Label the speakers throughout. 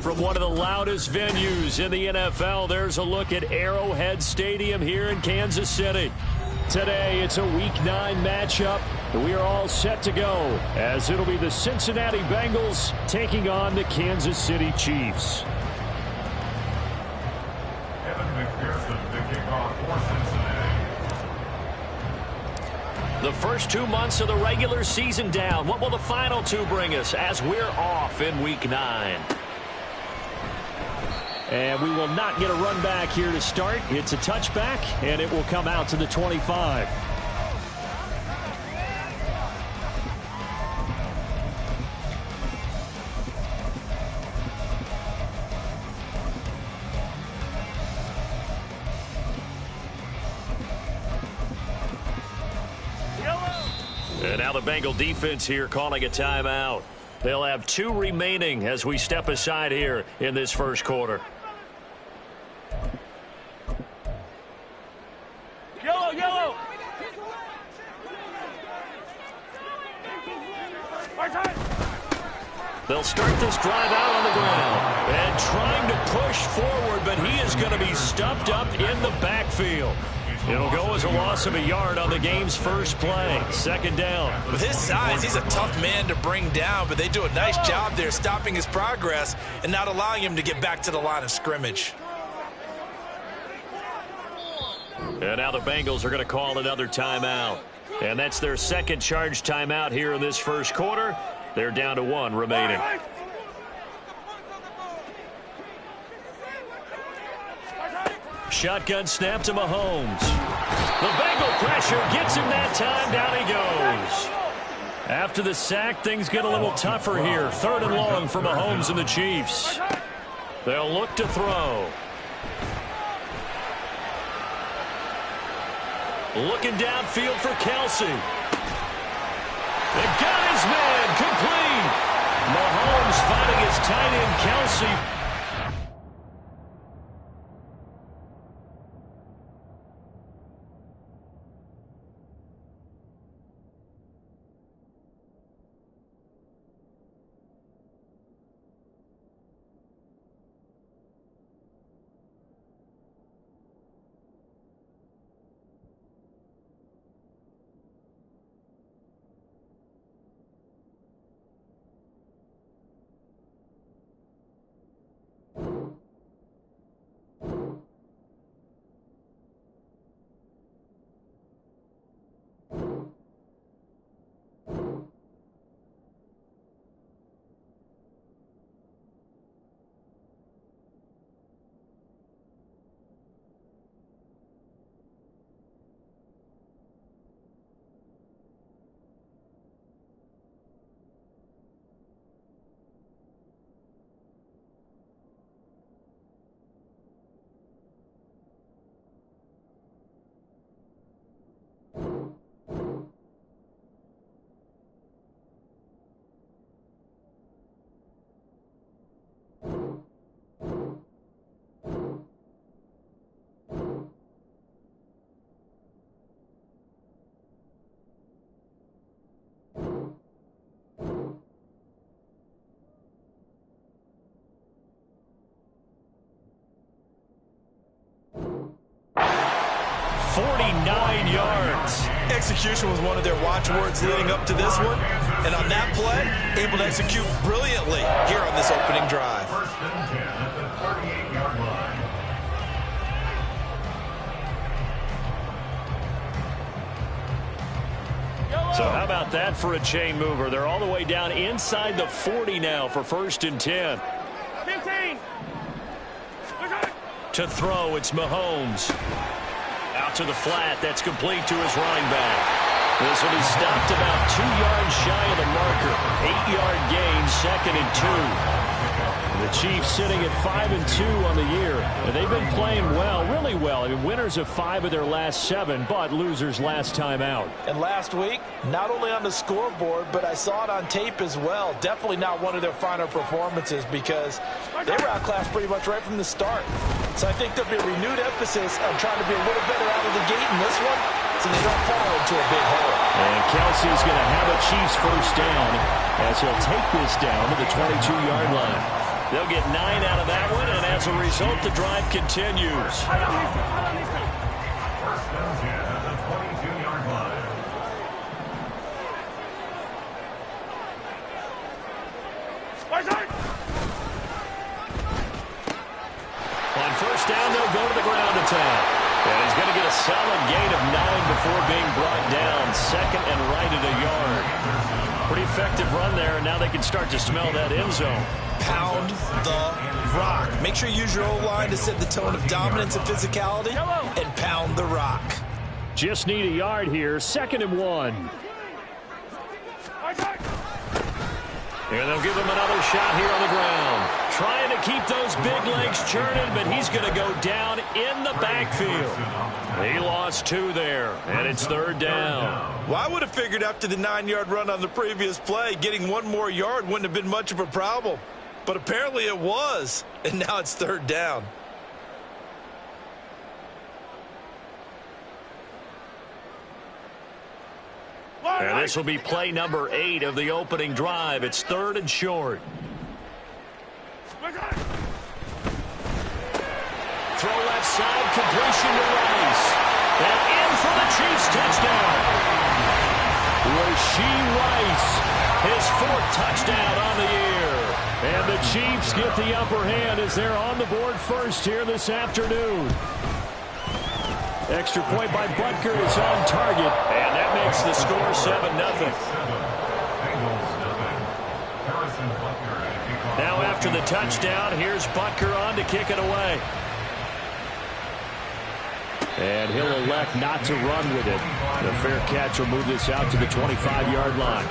Speaker 1: From one of the loudest venues in the NFL, there's a look at Arrowhead Stadium here in Kansas City. Today, it's a Week 9 matchup, and we are all set to go, as it'll be the Cincinnati Bengals taking on the Kansas City Chiefs. The first 2 months of the regular season down. What will the final 2 bring us as we're off in Week 9? And we will not get a run back here to start. It's a touchback, and it will come out to the 25. And now the Bengal defense here calling a timeout. They'll have 2 remaining as we step aside here in this first quarter. Yellow! They'll start this drive out on the ground and trying to push forward, but he is going to be stuffed up in the backfield. It'll go as a loss of a yard on the game's first play. Second down.
Speaker 2: With his size, he's a tough man to bring down, but they do a nice job there stopping his progress and not allowing him to get back to the line of scrimmage.
Speaker 1: And now the Bengals are going to call another timeout. And that's their second charge timeout here in this first quarter. They're down to 1 remaining. Shotgun snap to Mahomes. The Bengal pressure gets him that time. Down he goes. After the sack, things get a little tougher here. 3rd and long for Mahomes and the Chiefs. They'll look to throw. Looking downfield for Kelsey. They got his man complete. Mahomes finding his tight end Kelsey. 49 yards.
Speaker 2: Execution was one of their watchwords leading up to this one. And on that play, able to execute brilliantly here on this opening drive.
Speaker 1: So how about that for a chain mover? They're all the way down inside the 40 now for 1st and 10.
Speaker 3: 15.
Speaker 1: To throw, it's Mahomes. Out to the flat. That's complete to his running back. This one is stopped about 2 yards shy of the marker. 8-yard gain, 2nd and 2. The Chiefs sitting at 5-2 on the year. And they've been playing well, really well. I mean, winners of 5 of their last 7, but losers last time out.
Speaker 2: And last week, not only on the scoreboard, but I saw it on tape as well. Definitely not one of their finer performances because they were outclassed pretty much right from the start. So I think there'll be a renewed emphasis on trying to be a little better out of the gate in this one so they don't fall into a big hole.
Speaker 1: And Kelsey's going to have a Chiefs first down as he'll take this down to the 22-yard line. They'll get 9 out of that one, and as a result, the drive continues. On first down, they'll go to the ground attack. And he's going to get a solid gain of 9 before being brought down. 2nd and right at a yard. Pretty effective run there, and now they can start to smell that end zone.
Speaker 2: Pound the rock. Make sure you use your O-line to set the tone of dominance and physicality, and pound the rock.
Speaker 1: Just need a yard here. 2nd and 1. And they'll give him another shot here on the ground. Trying to keep those big legs churning, but he's going to go down in the backfield. He lost 2 there, and it's 3rd down.
Speaker 2: Well, I would have figured after the 9-yard run on the previous play, getting 1 more yard wouldn't have been much of a problem. But apparently it was, and now it's 3rd down.
Speaker 1: And this will be play number 8 of the opening drive. It's 3rd and short. Throw left side, completion to Rice. And in for the Chiefs touchdown. Rashee Rice, his 4th touchdown on the year. And the Chiefs get the upper hand as they're on the board first here this afternoon. Extra point by Butker is on target, and that makes the score 7-0. Now after the touchdown, here's Butker on to kick it away. And he'll elect not to run with it. The fair catch will move this out to the 25-yard line.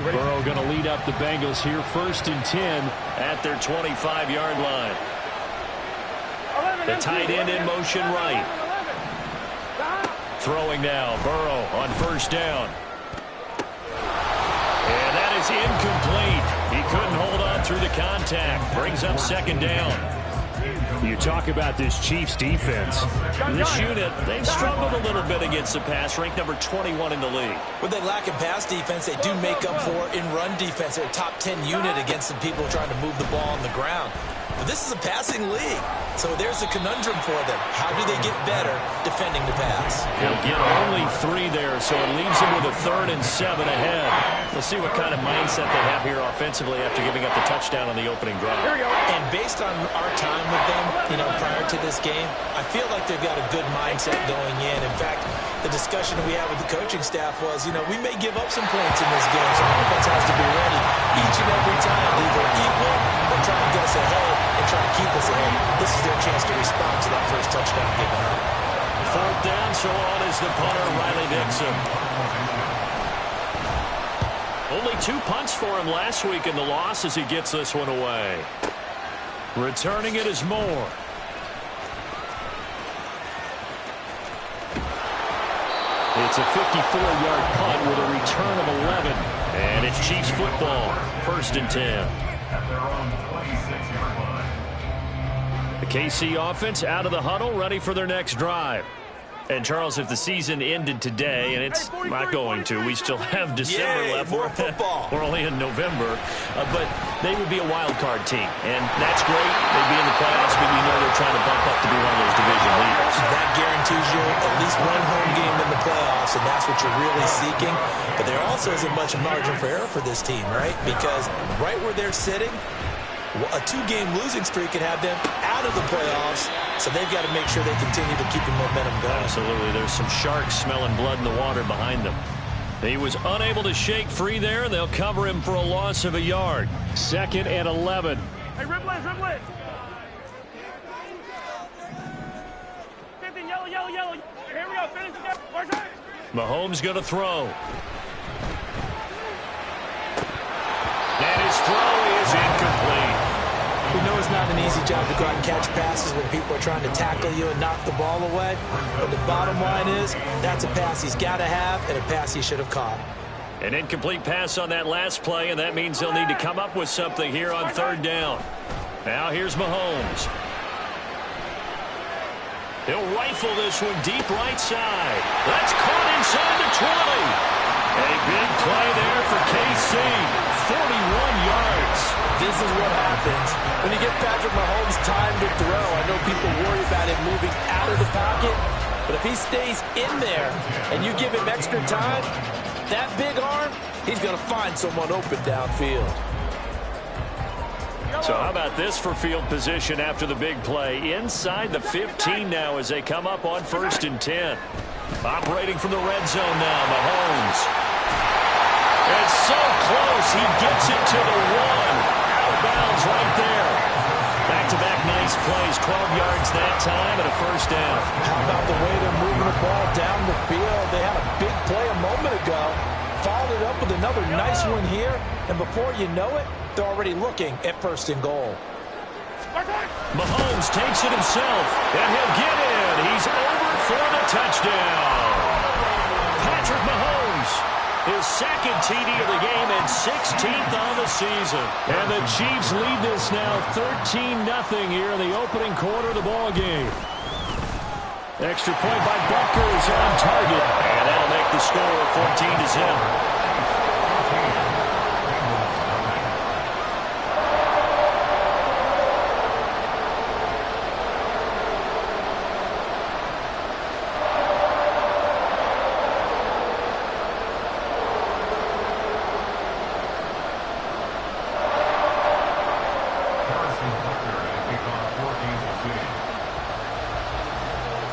Speaker 1: Burrow going to lead up the Bengals here, 1st and 10 at their 25-yard line. The tight end in motion right. Throwing now, Burrow on 1st down. And that is incomplete. He couldn't hold on through the contact. Brings up 2nd down. You talk about this Chiefs defense. This unit, they've struggled a little bit against the pass, ranked number 21 in the league.
Speaker 2: What they lack in pass defense, they do make up for in run defense. They're a top 10 unit against the people trying to move the ball on the ground. But this is a passing league, so there's a conundrum for them. How do they get better defending the pass?
Speaker 1: He'll get only 3 there, so it leaves him with a 3rd and 7 ahead. We'll see what kind of mindset they have here offensively after giving up the touchdown on the opening drive.
Speaker 3: Here we go.
Speaker 2: And based on our time with them, prior to this game, I feel like they've got a good mindset going in. In fact, the discussion we had with the coaching staff was, we may give up some points in this game, so our offense has to be ready each and every time, either equal or try to get us ahead and try to keep us ahead. This is their chance to respond to that first touchdown given up.
Speaker 1: 4th down, so on is the punter, Riley Dixon. Only 2 punts for him last week in the loss as he gets this one away. Returning it is Moore. It's a 54-yard punt with a return of 11. And it's Chiefs football, 1st and 10. The KC offense out of the huddle, ready for their next drive. And, Charles, if the season ended today, and it's not going to, we still have December left.
Speaker 2: More football.
Speaker 1: We're only in November. But they would be a wild card team, and that's great. They'd be in the playoffs, but you know they're trying to bump up to be one of those division leaders.
Speaker 2: That guarantees you at least one home game in the playoffs, and that's what you're really seeking. But there also isn't much margin for error for this team, right? Because right where they're sitting, a 2-game losing streak could have them out of the playoffs, so they've got to make sure they continue to keep the momentum going.
Speaker 1: Absolutely. There's some sharks smelling blood in the water behind them. He was unable to shake free there, and they'll cover him for a loss of a yard. 2nd and 11.
Speaker 3: Hey, Ripley. 50, yellow. Here we go. Finish it.
Speaker 1: Mahomes going to throw. And his throw is incomplete.
Speaker 2: We know it's not an easy job to go out and catch passes when people are trying to tackle you and knock the ball away. But the bottom line is, that's a pass he's got to have and a pass he should have caught.
Speaker 1: An incomplete pass on that last play, and that means they'll need to come up with something here on 3rd down. Now here's Mahomes. He'll rifle this one deep right side. That's caught inside the 20. A big play there for KC. 41 yards.
Speaker 2: This is what happens when you give Patrick Mahomes time to throw. I know people worry about him moving out of the pocket, but if he stays in there and you give him extra time, that big arm, he's going to find someone open downfield.
Speaker 1: So how about this for field position after the big play? Inside the 15 now as they come up on 1st and 10. Operating from the red zone now, Mahomes. It's so close, he gets it to the 1. Out of bounds right there. Back-to-back nice plays, 12 yards that time and a 1st down.
Speaker 2: How about the way they're moving the ball down the field? They had a big play a moment ago. Followed it up with another nice one here. And before you know it, they're already looking at 1st and goal.
Speaker 1: Mahomes takes it himself, and he'll get in. He's over for the touchdown. Patrick Mahomes, his 2nd TD of the game and 16th on the season. And the Chiefs lead this now 13-0 here in the opening quarter of the ball game. Extra point by Butker is on target, and that'll make the score 14-0.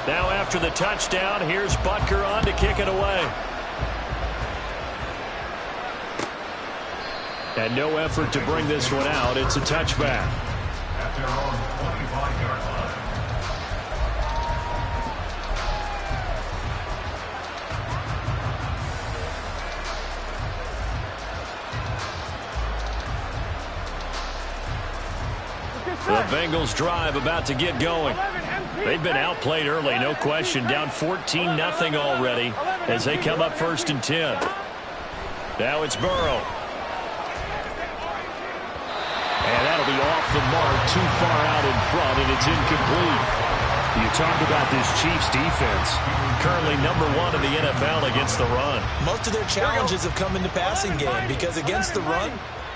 Speaker 1: Now after the touchdown, here's Butker on to kick it away. And no effort to bring this one out. It's a touchback.
Speaker 4: At their own 25-yard line.
Speaker 1: The Bengals drive about to get going. They've been outplayed early, no question. Down 14-0 already as they come up 1st and 10. Now it's Burrow. And that'll be off the mark, too far out in front, and it's incomplete. You talk about this Chiefs defense. Currently #1 in the NFL against the run.
Speaker 2: Most of their challenges have come in the passing game because against the run,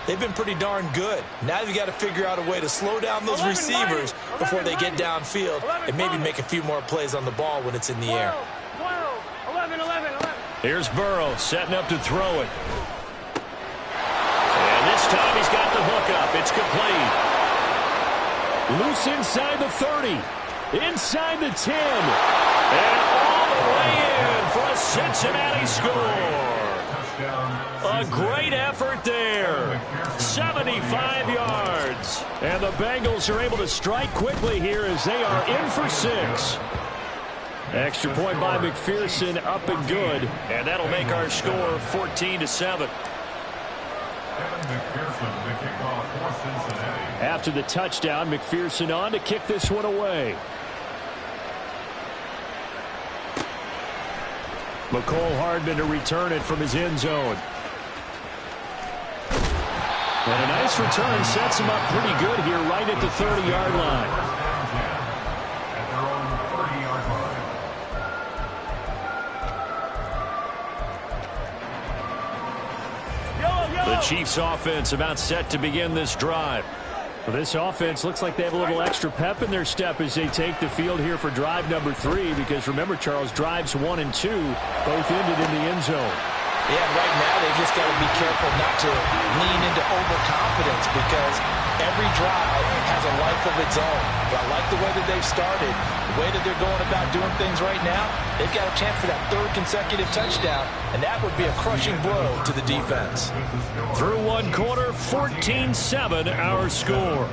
Speaker 2: they've been pretty darn good. Now you've got to figure out a way to slow down those receivers before they get downfield and maybe make a few more plays on the ball when it's in the air.
Speaker 3: 11.
Speaker 1: Here's Burrow setting up to throw it. And this time he's got the hook up. It's complete. Loose inside the 30. Inside the 10. And all the way in for a Cincinnati score. A great effort there. 75 yards. And the Bengals are able to strike quickly here as they are in for 6. Extra point by McPherson, up and good. And that'll make our score 14-7. After the touchdown, McPherson on to kick this one away. McCole Hardman to return it from his end zone. And a nice return sets him up pretty good here right at the 30-yard line. Chiefs offense about set to begin this drive.
Speaker 5: Well, this offense looks like they have a little extra pep in their step as they take the field here for drive number 3, because remember, Charles, drives 1 and 2 both ended in the end zone.
Speaker 2: Yeah, right now they've just got to be careful not to lean into overconfidence, because every drive has a life of its own. But I like the way that they've started, the way that they're going about doing things right now. They've got a chance for that 3rd consecutive touchdown, and that would be a crushing blow to the defense.
Speaker 1: Through 1 quarter, 14-7 our score.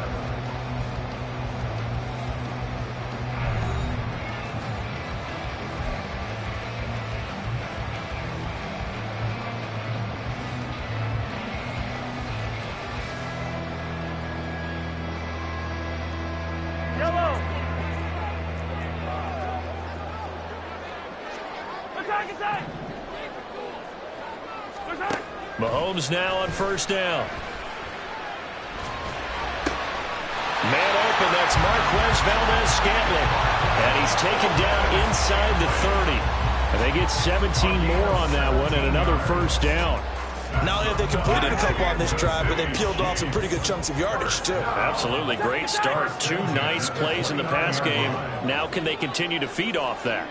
Speaker 1: Mahomes now on 1st down. Man open, that's Marquez Valdez-Scantling. And he's taken down inside the 30. And they get 17 more on that one and another 1st down.
Speaker 2: Not only have they completed a couple on this drive, but they peeled off some pretty good chunks of yardage, too.
Speaker 1: Absolutely. Great start. 2 nice plays in the pass game. Now can they continue to feed off that?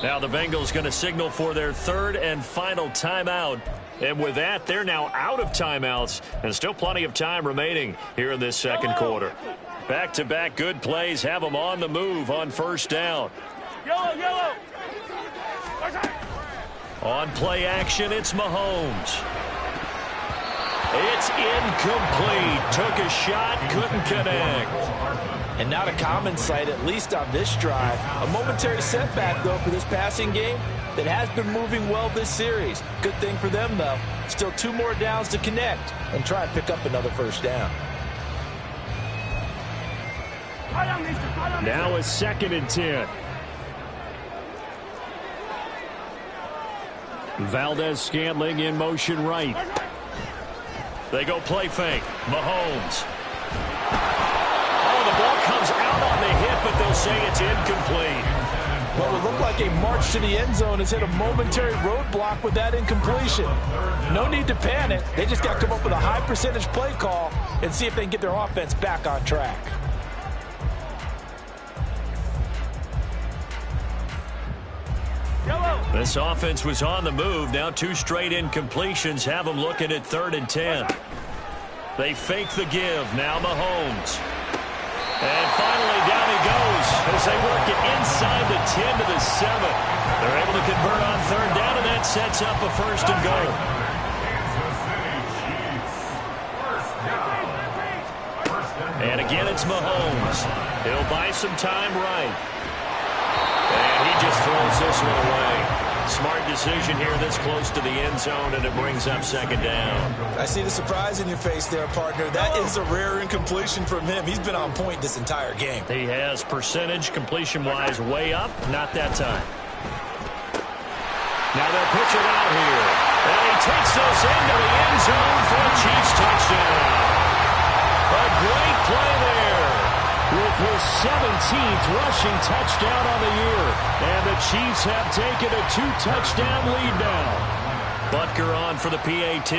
Speaker 1: Now the Bengals going to signal for their 3rd and final timeout. And with that, they're now out of timeouts. And still plenty of time remaining here in this 2nd quarter. Back-to-back good plays have them on the move on 1st down.
Speaker 3: Yellow.
Speaker 1: On play action, it's Mahomes. It's incomplete. Took a shot, couldn't connect.
Speaker 2: And not a common sight, at least on this drive. A momentary setback, though, for this passing game that has been moving well this series. Good thing for them, though. Still 2 more downs to connect and try and pick up another 1st down.
Speaker 5: Now a 2nd and 10. Valdez-Scantling in motion right.
Speaker 1: They go play fake. Mahomes. Oh, the ball comes out on the hip, but they'll say it's incomplete.
Speaker 2: What would look like a march to the end zone has hit a momentary roadblock with that incompletion. No need to panic. They just got to come up with a high percentage play call and see if they can get their offense back on track.
Speaker 1: This offense was on the move. Now 2 straight incompletions have them looking at 3rd and 10. They fake the give. Now Mahomes. And finally down he goes as they work it inside the 10 to the 7. They're able to convert on 3rd down, and that sets up a 1st and goal. And again it's Mahomes. He'll buy some time right. And he just throws this one away. Smart decision here this close to the end zone, and it brings up 2nd down.
Speaker 2: I see the surprise in your face there, partner. That is a rare incompletion from him. He's been on point this entire game.
Speaker 1: He has percentage completion-wise way up. Not that time. Now they'll pitch it out here. And he takes this into the end zone for a Chiefs touchdown. A great play there. With his 17th rushing touchdown on the year. And the Chiefs have taken a 2-touchdown lead now. Butker on for the PAT.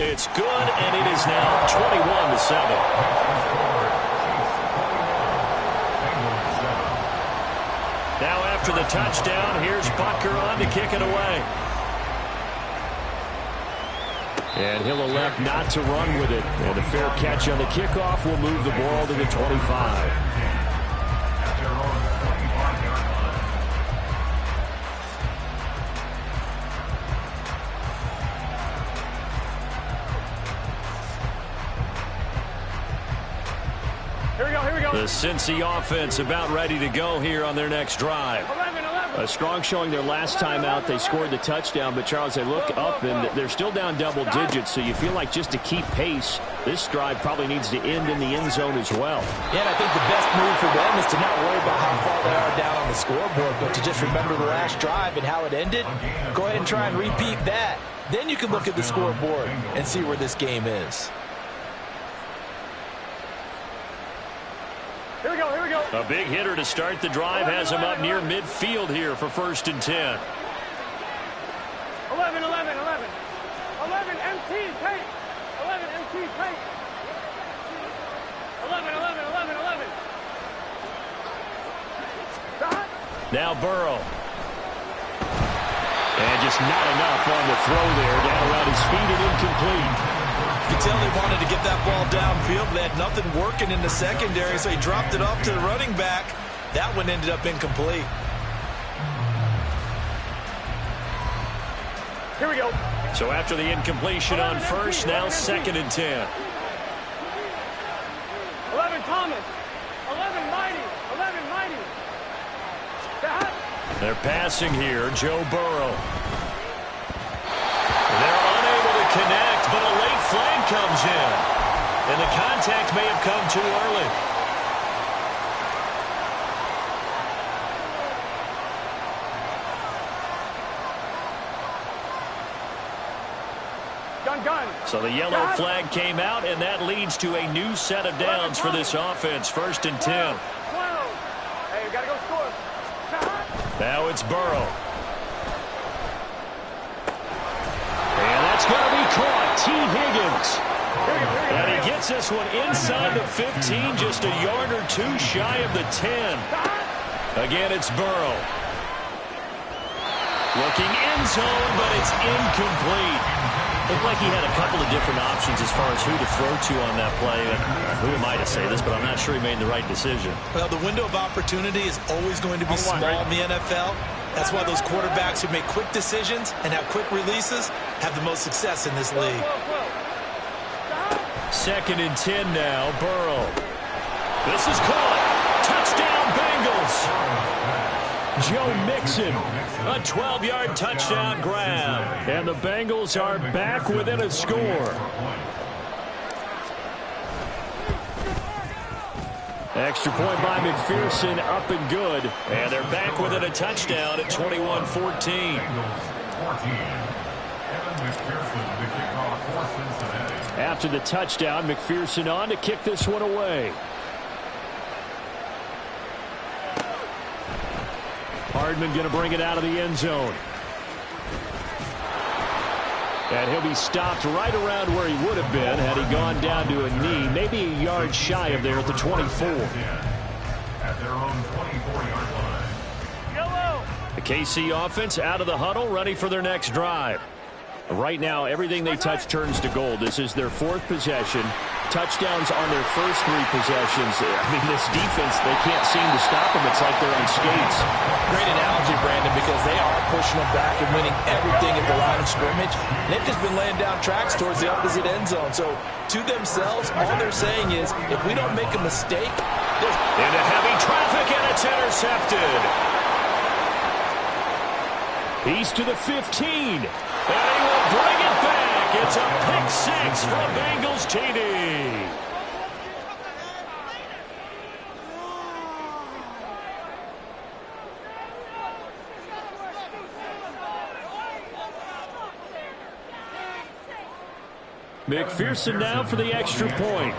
Speaker 1: It's good, and it is now 21-7. Now after the touchdown, here's Butker on to kick it away.
Speaker 5: And he'll elect not to run with it. And a fair catch on the kickoff will move the ball to the 25.
Speaker 3: Here we go.
Speaker 1: The Cincy offense about ready to go here on their next drive.
Speaker 3: 11.
Speaker 5: A strong showing their last time out. They scored the touchdown, but Charles, they look up and they're still down double digits, so you feel like just to keep pace, this drive probably needs to end in the end zone as well.
Speaker 2: Yeah, and I think the best move for them is to not worry about how far they are down on the scoreboard, but to just remember the last drive and how it ended. Go ahead and try and repeat that. Then you can look at the scoreboard and see where this game is.
Speaker 3: Here we go.
Speaker 1: A big hitter to start the drive has him up near midfield here for 1st and 10.
Speaker 3: 11, 11, 11. 11 MT, paint. 11 MT, paint. 11, 11, 11, 11.
Speaker 1: Now Burrow. And just not enough on the throw there. Down around his feet and incomplete.
Speaker 2: You can tell they wanted to get that ball downfield. They had nothing working in the secondary, so he dropped it off to the running back. That one ended up incomplete.
Speaker 3: Here we go.
Speaker 1: So after the incompletion on first, now 2nd and 10.
Speaker 3: 11 Thomas. 11 Mighty. 11 Mighty.
Speaker 1: They're passing here. Joe Burrow. They're unable to connect, but a late flag comes in. And the contact may have come too early.
Speaker 3: Gun.
Speaker 1: So the yellow flag came out, and that leads to a new set of downs for this offense. 1st and 10.
Speaker 3: 12. Hey, we got to go score.
Speaker 1: Now it's Burrow. And that's going to be caught. T. Higgins. And he gets this one inside the 15, just a yard or two shy of the 10. Again, it's Burrow. Looking end zone, but it's incomplete. Looked like he had a couple of different options as far as who to throw to on that play. Who am I to say this, but I'm not sure he made the right decision.
Speaker 2: Well, the window of opportunity is always going to be small in the NFL. That's why those quarterbacks who make quick decisions and have quick releases have the most success in this league.
Speaker 1: 2nd and 10 now. Burrow. This is caught. Touchdown, Bengals. Joe Mixon, a 12-yard touchdown grab. And the Bengals are back within a score. Extra point by McPherson, up and good. And they're back within a touchdown at 21-14. After the touchdown, McPherson on to kick this one away. Hardman going to bring it out of the end zone. And he'll be stopped right around where he would have been had he gone down to a knee, maybe a yard shy of there at the 24.
Speaker 4: At their own 24-yard line.
Speaker 3: Yellow.
Speaker 1: The KC offense out of the huddle, ready for their next drive. Right now, everything they touch turns to gold. This is their 4th possession. Touchdowns on their first 3 possessions. I mean, this defense, they can't seem to stop them. It's like they're on skates.
Speaker 2: Great analogy, Brandon, because they are pushing them back and winning everything at the line of scrimmage. And they've just been laying down tracks towards the opposite end zone. So, to themselves, all they're saying is, if we don't make a mistake,
Speaker 1: into heavy traffic, and it's intercepted. He's to the 15. And he will bring it back. It's a pick 6 for a Bengals TD. McPherson now for the extra point.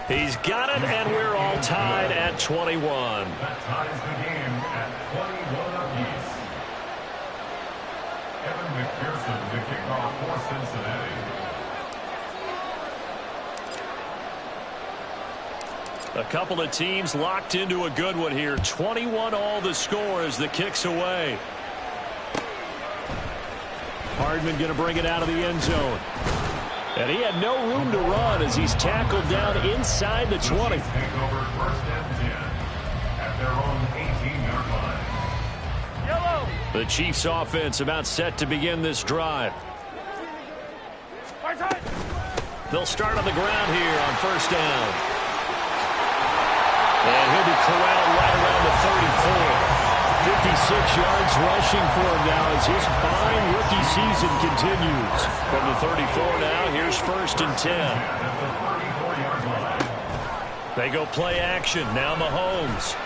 Speaker 1: He's got it, and we're all tied at 21.
Speaker 4: That ties the game at 21 apiece. Evan McPherson to kick off for Cincinnati.
Speaker 1: A couple of teams locked into a good one here. 21 all the score as the kick's away. Hardman going to bring it out of the end zone. And he had no room to run as he's tackled down inside the 20.
Speaker 4: Take over 1st and 10 at their own 18-yard line.
Speaker 3: Yellow.
Speaker 1: The Chiefs offense about set to begin this drive.
Speaker 3: Right side.
Speaker 1: They'll start on the ground here on 1st down. And he'll be corralled right around the 34. 56 yards rushing for him now as his fine rookie season continues. From the 34 now, here's 1st and 10. They go play action. Now Mahomes.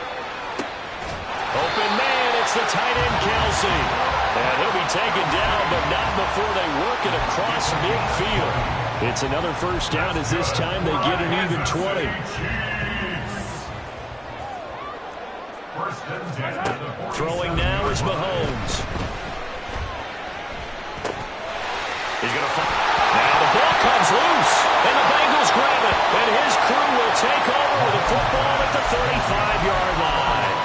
Speaker 1: Open man, it's the tight end Kelsey. And he'll be taken down, but not before they work it across midfield. It's another first down as this time they get an even 20. Throwing now is Mahomes. He's going to find. Now the ball comes loose, and the Bengals grab it, and his crew will take over with the football at the 35-yard line.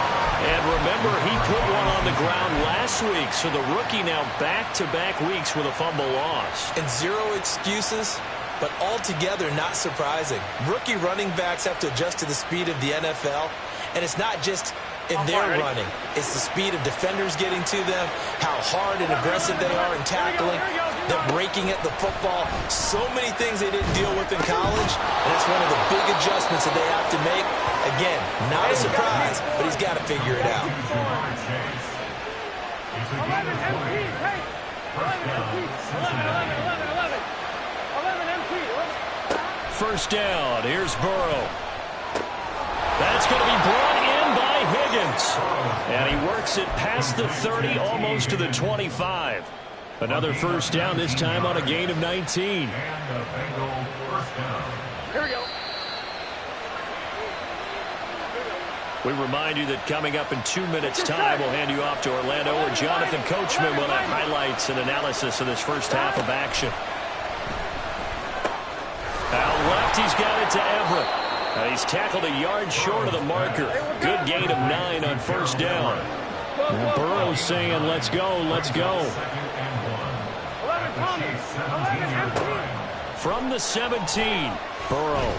Speaker 1: And remember, he put one on the ground last week, so the rookie now back-to-back weeks with a fumble lost.
Speaker 2: And zero excuses, but altogether not surprising. Rookie running backs have to adjust to the speed of the NFL, and it's not just in their running. It's the speed of defenders getting to them, how hard and aggressive they are in tackling, them breaking at the football. So many things they didn't deal with in college, and that's one of the big adjustments that they have to make. Again, not a surprise, but he's got to figure it out.
Speaker 3: 11 MPs, hey! 11 MPs. 11 MPs.
Speaker 1: First down. Here's Burrow. That's going to be brought in by Higgins. And he works it past the 30, almost to the 25. Another first down, this time on a gain of 19.
Speaker 4: And the Bengal first down.
Speaker 3: Here we go.
Speaker 1: We remind you that coming up in 2 minutes' time, we'll hand you off to Orlando, where Jonathan Coachman will have highlights and analysis of this first half of action. Out left, he's got it to Everett. He's tackled a yard short of the marker. Good gain of 9 on first down. And Burrow's saying, let's go, let's go.
Speaker 3: 11 Thomas. 11 MPs.
Speaker 1: From the 17, Burrow.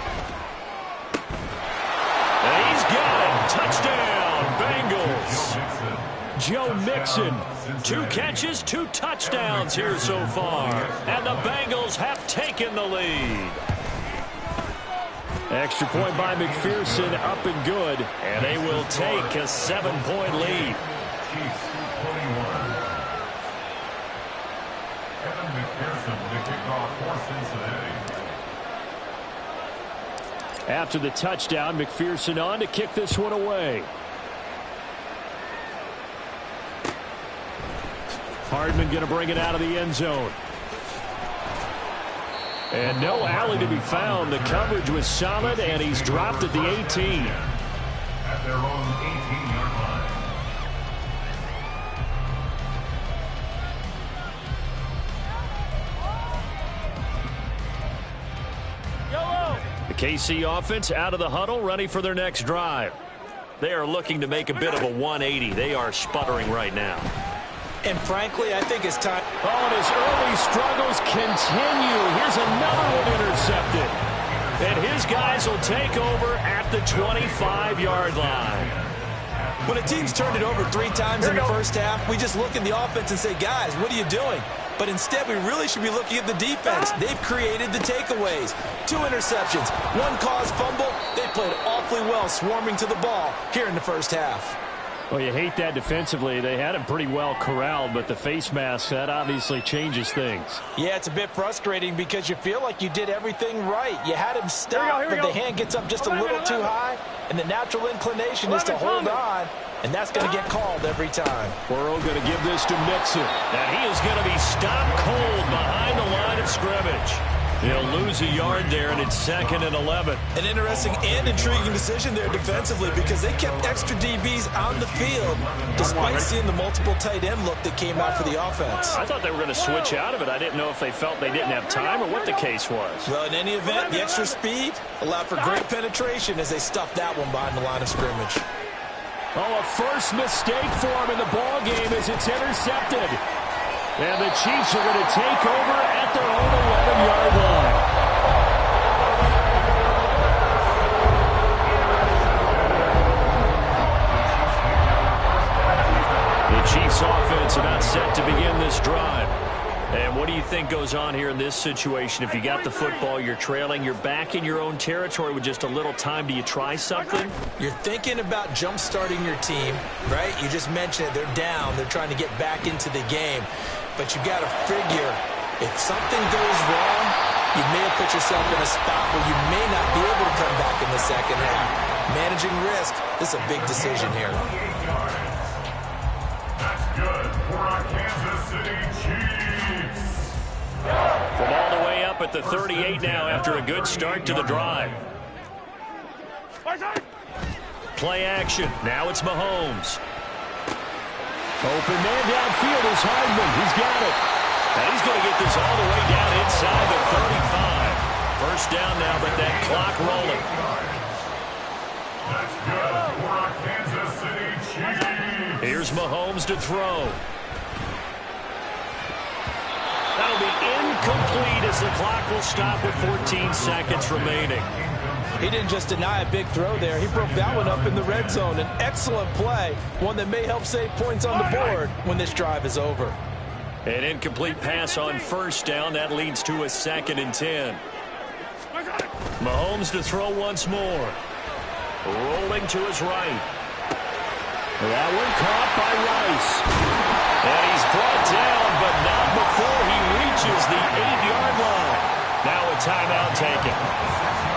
Speaker 1: And he's got it. Touchdown, Bengals. Joe Mixon. 2 catches, 2 touchdowns here so far. And the Bengals have taken the lead. Extra point by McPherson, up and good. And they will take a 7-point lead.
Speaker 4: Chiefs 21. Evan McPherson with the kickoff for Cincinnati.
Speaker 1: After the touchdown, McPherson on to kick this one away. Hardman going to bring it out of the end zone. And no alley to be found. The coverage was solid, and he's dropped at the 18.
Speaker 4: At their own 18-yard line.
Speaker 1: The KC offense out of the huddle, ready for their next drive. They are looking to make a bit of a 180. They are sputtering right now.
Speaker 2: And frankly, I think it's time.
Speaker 1: Oh, and his early struggles continue. Here's another one intercepted. And his guys will take over at the 25-yard line.
Speaker 2: When a team's turned it over 3 times in the first half, we just look at the offense and say, guys, what are you doing? But instead, we really should be looking at the defense. They've created the takeaways. 2 interceptions, 1 caused fumble. They played awfully well swarming to the ball here in the first half.
Speaker 1: Well, you hate that defensively. They had him pretty well corralled, but the face mask, that obviously changes things.
Speaker 2: Yeah, it's a bit frustrating because you feel like you did everything right. You had him stop, but the hand gets up just a little too high, and the natural inclination is to hold on, and that's going to get called every time.
Speaker 1: Burrow going to give this to Mixon, and he is going to be stopped cold behind the line of scrimmage. He'll lose a yard there, and it's 2nd and 11.
Speaker 2: An interesting and intriguing decision there defensively because they kept extra DBs on the field despite seeing the multiple tight end look that came out for the offense.
Speaker 1: I thought they were going to switch out of it. I didn't know if they felt they didn't have time or what the case was.
Speaker 2: Well, in any event, the extra speed allowed for great penetration as they stuffed that one behind the line of scrimmage.
Speaker 1: Oh, a first mistake for him in the ball game as it's intercepted. And the Chiefs are going to take over at their own 11-yard line. The Chiefs offense about set to begin this drive. And what do you think goes on here in this situation? If you got the football, you're trailing, you're back in your own territory with just a little time. Do you try something?
Speaker 2: You're thinking about jump-starting your team, right? You just mentioned it. They're down. They're trying to get back into the game. But you got to figure, if something goes wrong, you may have put yourself in a spot where you may not be able to come back in the second half. Managing risk, this is a big decision here.
Speaker 4: That's good for our Kansas City Chiefs.
Speaker 1: From all the way up at the 38 now after a good start to the drive. Play action. Now it's Mahomes.
Speaker 5: Open man downfield is Hardman. He's got it.
Speaker 1: And he's going to get this all the way down inside the 35. First down now, but that clock rolling.
Speaker 4: That's good for a Kansas City Chiefs.
Speaker 1: Here's Mahomes to throw. That'll be incomplete as the clock will stop with 14 seconds remaining.
Speaker 2: He didn't just deny a big throw there. He broke that one up in the red zone. An excellent play, one that may help save points on the board when this drive is over.
Speaker 1: An incomplete pass on first down. That leads to a 2nd and 10. Mahomes to throw once more. Rolling to his right.
Speaker 5: That one caught by Rice.
Speaker 1: And he's brought down, but not before he reaches the 8-yard line. Now a timeout taken.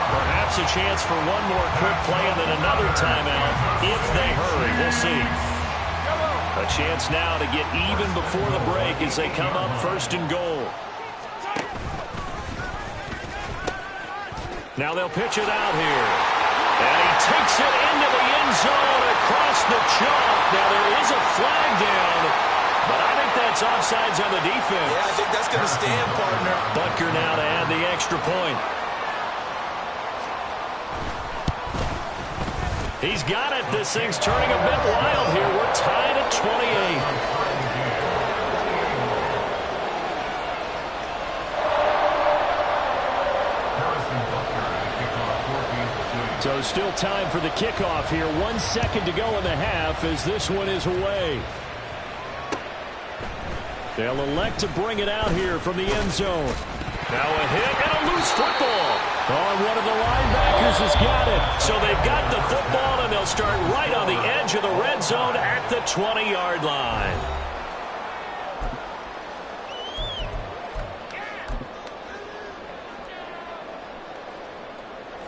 Speaker 1: Perhaps a chance for one more quick play and then another timeout if they hurry. We'll see. A chance now to get even before the break as they come up 1st and goal. Now they'll pitch it out here. And he takes it into the end zone across the chalk. Now there is a flag down, but I think that's offsides on the defense.
Speaker 2: Yeah, I think that's going to stand, partner.
Speaker 1: Butker now to add the extra point. He's got it. This thing's turning a bit wild here. We're tied at 28. So still time for the kickoff here. 1 second to go in the half as this one is away. They'll elect to bring it out here from the end zone. Now a hit and a loose football. Oh, one of the linebackers has got it. So they've got the football, and they'll start right on the edge of the red zone at the 20-yard line.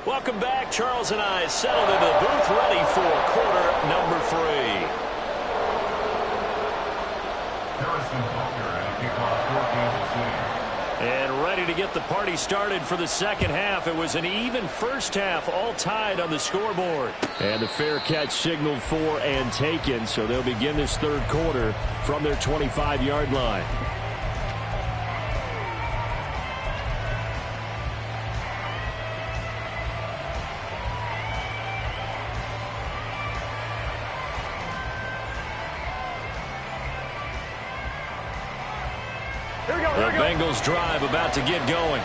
Speaker 1: Welcome back. Charles and I settled into the booth, ready for quarter number 3.
Speaker 4: Harrison Butker and a kickoff for Kansas City.
Speaker 1: And ready to get the party started for the second half. It was an even first half, all tied on the scoreboard.
Speaker 5: And the fair catch signaled for and taken, so they'll begin this third quarter from their 25-yard line.
Speaker 1: The Bengals drive about to get going.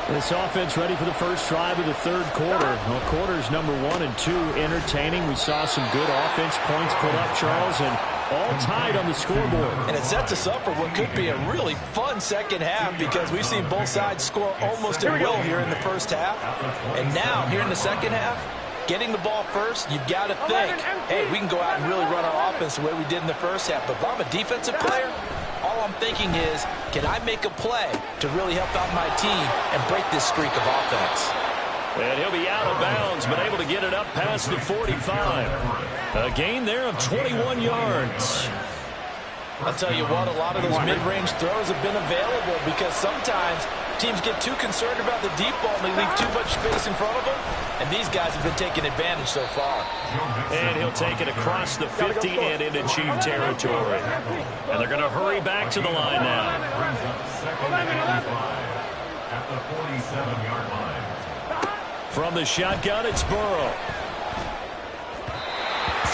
Speaker 5: This offense ready for the first drive of the third quarter. Well, quarters number 1 and 2 entertaining. We saw some good offense points put up, Charles, and all tied on the scoreboard.
Speaker 2: And it sets us up for what could be a really fun second half because we've seen both sides score almost at will here in the first half. And now, here in the second half, getting the ball first, you've got to think, hey, we can go out and really run our offense the way we did in the first half. But if I'm a defensive player, all I'm thinking is, can I make a play to really help out my team and break this streak of offense?
Speaker 1: And he'll be out of bounds, but able to get it up past the 45. A gain there of 21 yards.
Speaker 2: I'll tell you what, a lot of those mid-range throws have been available because sometimes teams get too concerned about the deep ball and they leave too much space in front of them. And these guys have been taking advantage so far.
Speaker 1: And he'll take it across the 50 and into Chief territory. And they're going to hurry back to the line now.
Speaker 4: At the 47-yard line.
Speaker 1: From the shotgun, it's Burrow.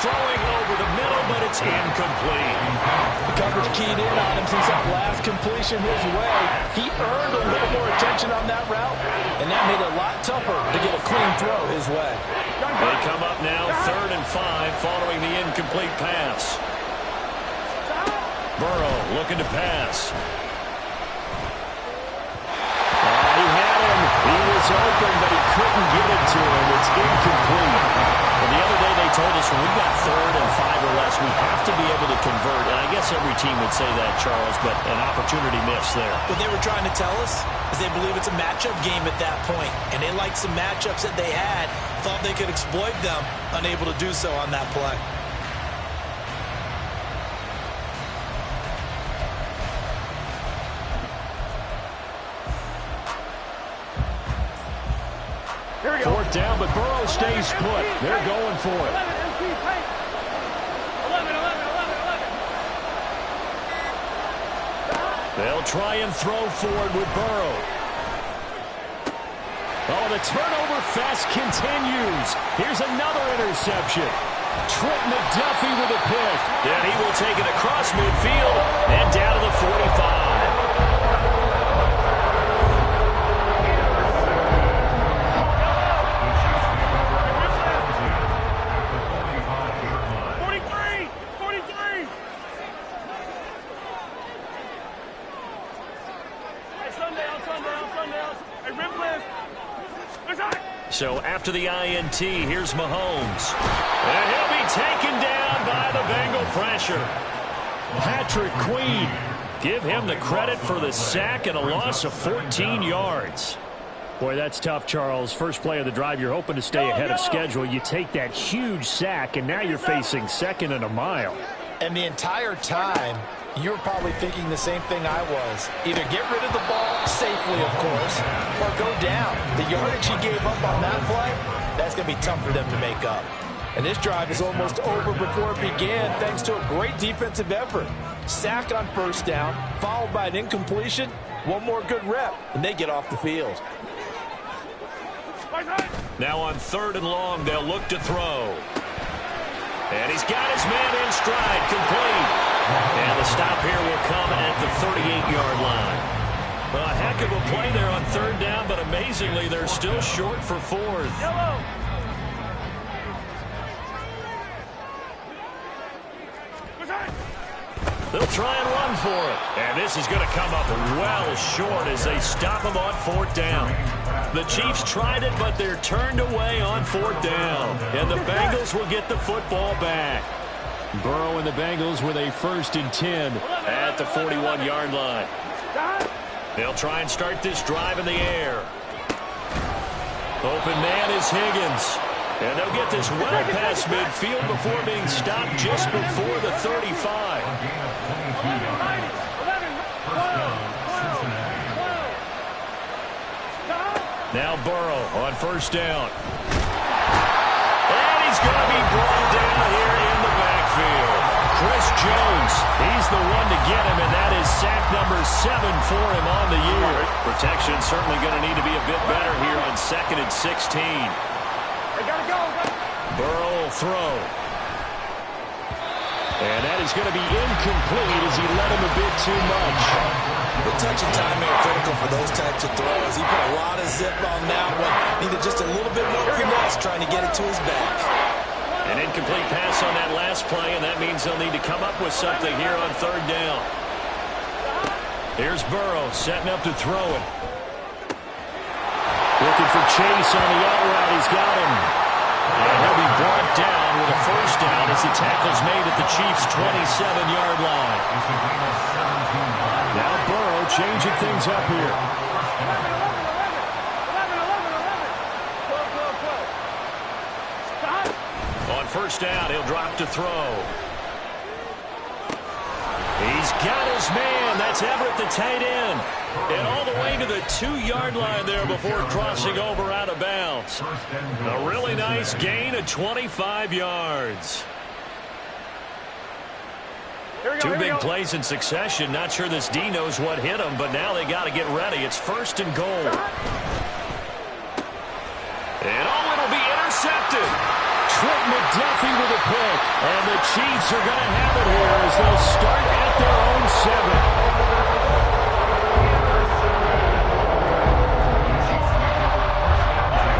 Speaker 1: Throwing over the middle, but it's incomplete.
Speaker 2: The coverage keyed in on him since that last completion his way. He earned a little more attention on that route, and that made it a lot tougher to get a clean throw his way.
Speaker 1: They come up now 3rd and 5 following the incomplete pass. Burrow looking to pass.
Speaker 5: He had him. He was open, but he couldn't get it to him. It's incomplete.
Speaker 1: Well, the other day they told us when we got 3rd and 5 or less, we have to be able to convert. And I guess every team would say that, Charles, but an opportunity missed there.
Speaker 2: What they were trying to tell us is they believe it's a matchup game at that point, and they liked some matchups that they had, thought they could exploit them, unable to do so on that play.
Speaker 1: down, but Burrow stays put. They're going for it.
Speaker 3: 11 MT, tight. 11, 11, 11, 11.
Speaker 1: They'll try and throw forward with Burrow. Oh, the turnover fest continues. Here's another interception. Trent McDuffie with a pick. And he will take it across midfield and down to the 45. So after the INT, here's Mahomes. And he'll be taken down by the Bengal pressure. Patrick Queen. Give him the credit for the sack and a loss of 14 yards. Boy, that's tough, Charles. First play of the drive, you're hoping to stay ahead of schedule. You take that huge sack, and now you're facing second and a mile.
Speaker 2: And the entire time, you're probably thinking the same thing I was. Either get rid of the ball safely, of course, or go down. The yardage he gave up on that play, that's going to be tough for them to make up. And this drive is almost over before it began thanks to a great defensive effort. Sack on first down, followed by an incompletion. One more good rep, and they get off the field.
Speaker 1: Now on 3rd and long, they'll look to throw. And he's got his man in stride, complete. And the stop here will come at the 38-yard line. A heck of a play there on 3rd down, but amazingly, they're still short for 4th.
Speaker 3: Yellow.
Speaker 1: They'll try and run for it. And this is going to come up well short as they stop him on 4th down. The Chiefs tried it, but they're turned away on 4th down. And the Bengals will get the football back. Burrow and the Bengals with a 1st and 10 at the 41-yard line. They'll try and start this drive in the air. Open man is Higgins. And they'll get this well past midfield before being stopped just before the 35. Now Burrow on 1st down. And he's going to be brought down here in the backfield. Chris Jones, he's the one to get him, and that is sack number 7 for him on the year. Protection certainly going to need to be a bit better here on 2nd and 16. Burrow will throw. And that is going to be incomplete as he led him a bit too much.
Speaker 2: The touch and timing are critical for those types of throws. He put a lot of zip on that one. Needed just a little bit more finesse trying to get it to his back.
Speaker 1: An incomplete pass on that last play, and that means they'll need to come up with something here on 3rd down. Here's Burrow setting up to throw it. Looking for Chase on the out route. He's got him. And he'll be brought down with a 1st down as the tackle's made at the Chiefs' 27-yard line. Now Burrow changing things up here. 11, 11, 11. 12, 12, 12. On 1st down, he'll drop to throw. He's got his man. That's Everett, the tight end. And all the way to the 2-yard line there before crossing over out of bounds. A really nice gain of 25 yards. Two big plays in succession. Not sure this D knows what hit him, but now they got to get ready. It's 1st and goal. And it'll be intercepted. Trent McDuffie with a pick. And the Chiefs are going to have it here as they'll start at their own 7.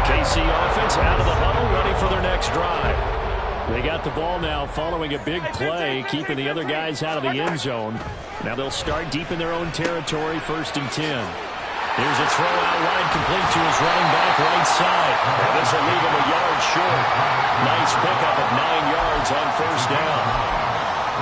Speaker 1: KC offense out of the huddle, ready for their next drive. They got the ball now following a big play, keeping the other guys out of the end zone. Now they'll start deep in their own territory, 1st and 10. Here's a throw out wide, complete to his running back right side. And this will leave him a yard short. Nice pickup of 9 yards on 1st down.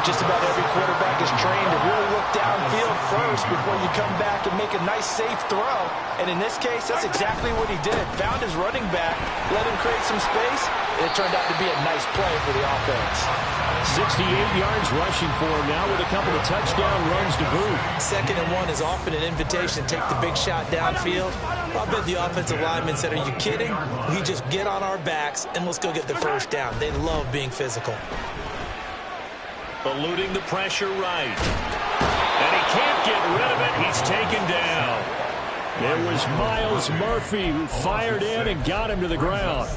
Speaker 2: Just about every quarterback is trained to really look downfield first before you come back and make a nice, safe throw. And in this case, that's exactly what he did. Found his running back, let him create some space, and it turned out to be a nice play for the offense.
Speaker 5: 68 yards rushing for him now with a couple of touchdown runs to boot.
Speaker 2: 2nd and 1 is often an invitation to take the big shot downfield. I bet the offensive lineman said, are you kidding? We just get on our backs and let's go get the first down. They love being physical.
Speaker 1: Eluding the pressure right. And he can't get rid of it. He's taken down.
Speaker 5: There was Miles Murphy who fired in and got him to the ground.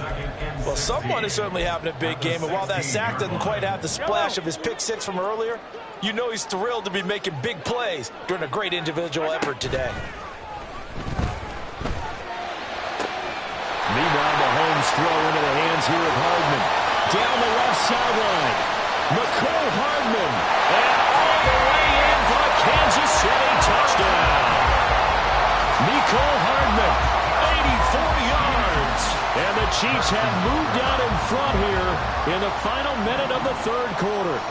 Speaker 2: Well, someone is certainly having a big game, and while that sack doesn't quite have the splash of his pick six from earlier, you know he's thrilled to be making big plays during a great individual effort today.
Speaker 5: Meanwhile, Mahomes throw into the hands here of Hardman. Down the left sideline. McCole Hardman.
Speaker 1: And all the way in for a Kansas City touchdown. McCole Hardman, 84 yards. And the Chiefs have moved out in front here in the final minute of the 3rd quarter.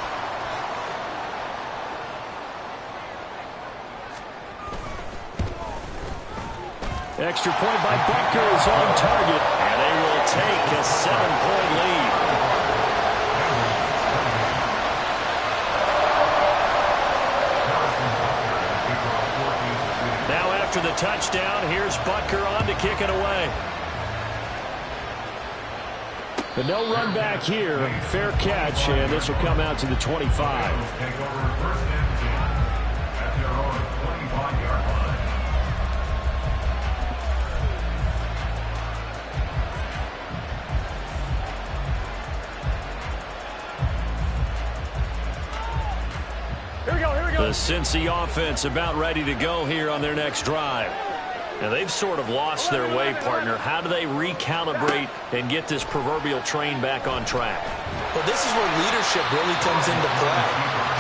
Speaker 5: Extra point by Butker is on target.
Speaker 1: And they will take a 7-point lead. Now after the touchdown, here's Butker on to kick it away.
Speaker 5: But no run back here. Fair catch, and this will come out to the 25.
Speaker 4: Take over 1st and 10 at their own 25-yard line.
Speaker 1: The Cincy offense about ready to go here on their next drive. Now, they've sort of lost their way, partner. How do they recalibrate and get this proverbial train back on track?
Speaker 2: Well, this is where leadership really comes into play.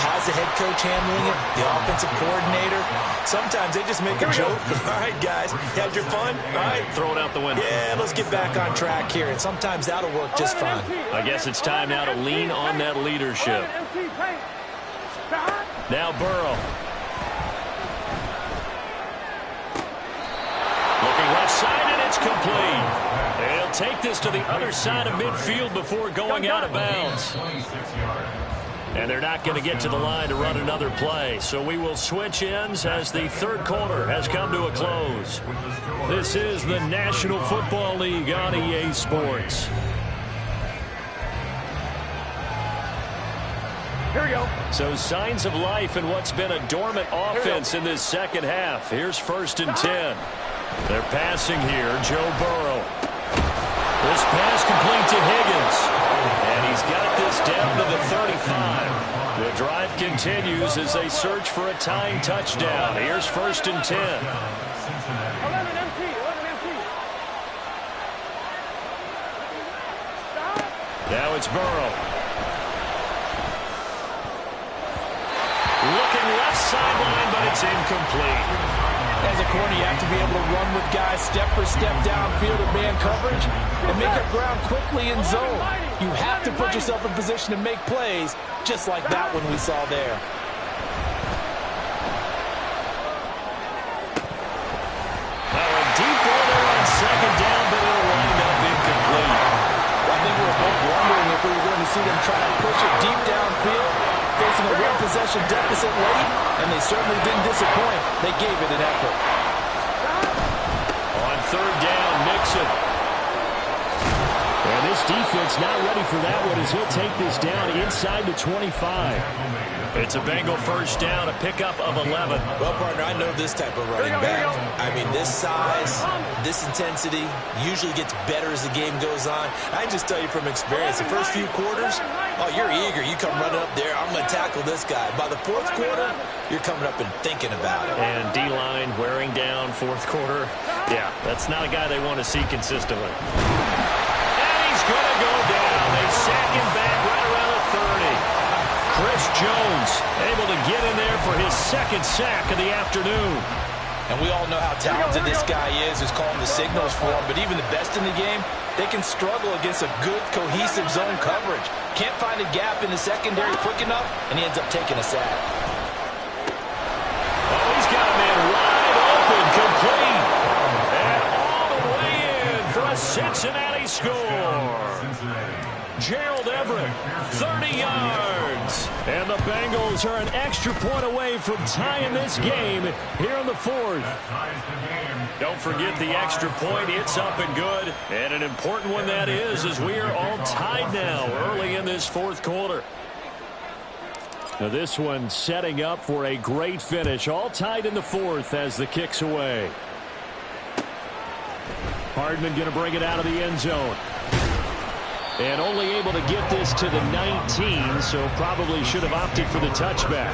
Speaker 2: How's the head coach handling it? The offensive coordinator? Sometimes they just make a joke. All right, guys, had your fun? All right.
Speaker 1: Throw it out the window.
Speaker 2: Yeah, let's get back on track here. And sometimes that'll work just fine.
Speaker 1: I guess it's time now to lean on that leadership. Now Burrow. Looking left side, and it's complete. They'll take this to the other side of midfield before going out of bounds. And they're not going to get to the line to run another play. So we will switch ends as the 3rd quarter has come to a close. This is the National Football League on EA Sports.
Speaker 3: Here we go.
Speaker 1: So signs of life in what's been a dormant offense in this 2nd half. Here's 1st and 10. They're passing here. Joe Burrow. This pass complete to Higgins. And he's got this down to the 35. The drive continues as they search for a tying touchdown. Here's 1st and 10.
Speaker 3: 11 MT.
Speaker 1: Now it's Burrow. Looking left sideline, but it's incomplete.
Speaker 2: As a corner, you have to be able to run with guys step for step downfield in man coverage and make up ground quickly in zone. You have to put yourself in position to make plays, just like that one we saw there.
Speaker 1: Now a deep ball there on 2nd down, but it'll wind up incomplete.
Speaker 2: I think we were both wondering if we were going to see them try to push it deep downfield, facing a one-possession deficit late, and they certainly didn't disappoint. They gave it an effort.
Speaker 1: On 3rd down, Mixon.
Speaker 5: And this defense not ready for that one as he'll take this down inside the 25.
Speaker 1: It's a Bengal 1st down, a pickup of 11.
Speaker 2: Well, partner, I know this type of running back. I mean, this size, this intensity usually gets better as the game goes on. I just tell you from experience, the first few quarters, oh, you're eager. You come running up there, I'm going to tackle this guy. By the 4th quarter, you're coming up and thinking about it.
Speaker 1: And D-line wearing down 4th quarter. Yeah, that's not a guy they want to see consistently. And he's going to go down. They sack him back right around the 30. Chris Jones able to get in there for his 2nd sack of the afternoon.
Speaker 2: And we all know how talented this guy is who's calling the signals for him. But even the best in the game, they can struggle against a good, cohesive zone coverage. Can't find a gap in the secondary quick enough, and he ends up taking a sack.
Speaker 1: Oh, he's got a man wide open, complete. And all the way in for a Cincinnati score. Gerald Everett, 30 yards. And the Bengals are an extra point away from tying this game here in the fourth. Don't forget the extra point. It's up and good. And an important one that is, as we are all tied now early in this fourth quarter. Now this one setting up for a great finish. All tied in the fourth as the kick's away. Hardman going to bring it out of the end zone. And only able to get this to the 19, so probably should have opted for the touchback.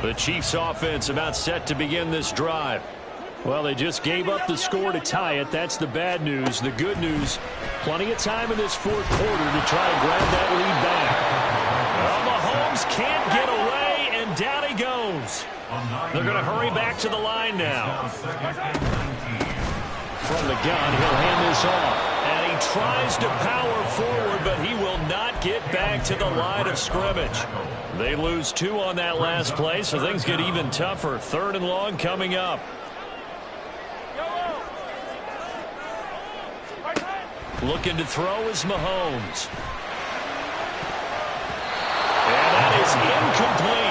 Speaker 1: The Chiefs offense about set to begin this drive. Well, they just gave up the score to tie it. That's the bad news. The good news, plenty of time in this fourth quarter to try and grab that lead back. Well, Mahomes can't get away, and down he goes. They're going to hurry back to the line now. From the gun, he'll hand this off. And he tries to power forward, but he will not get back to the line of scrimmage. They lose 2 on that last play, so things get even tougher. 3rd and long coming up. Looking to throw is Mahomes. And that is incomplete.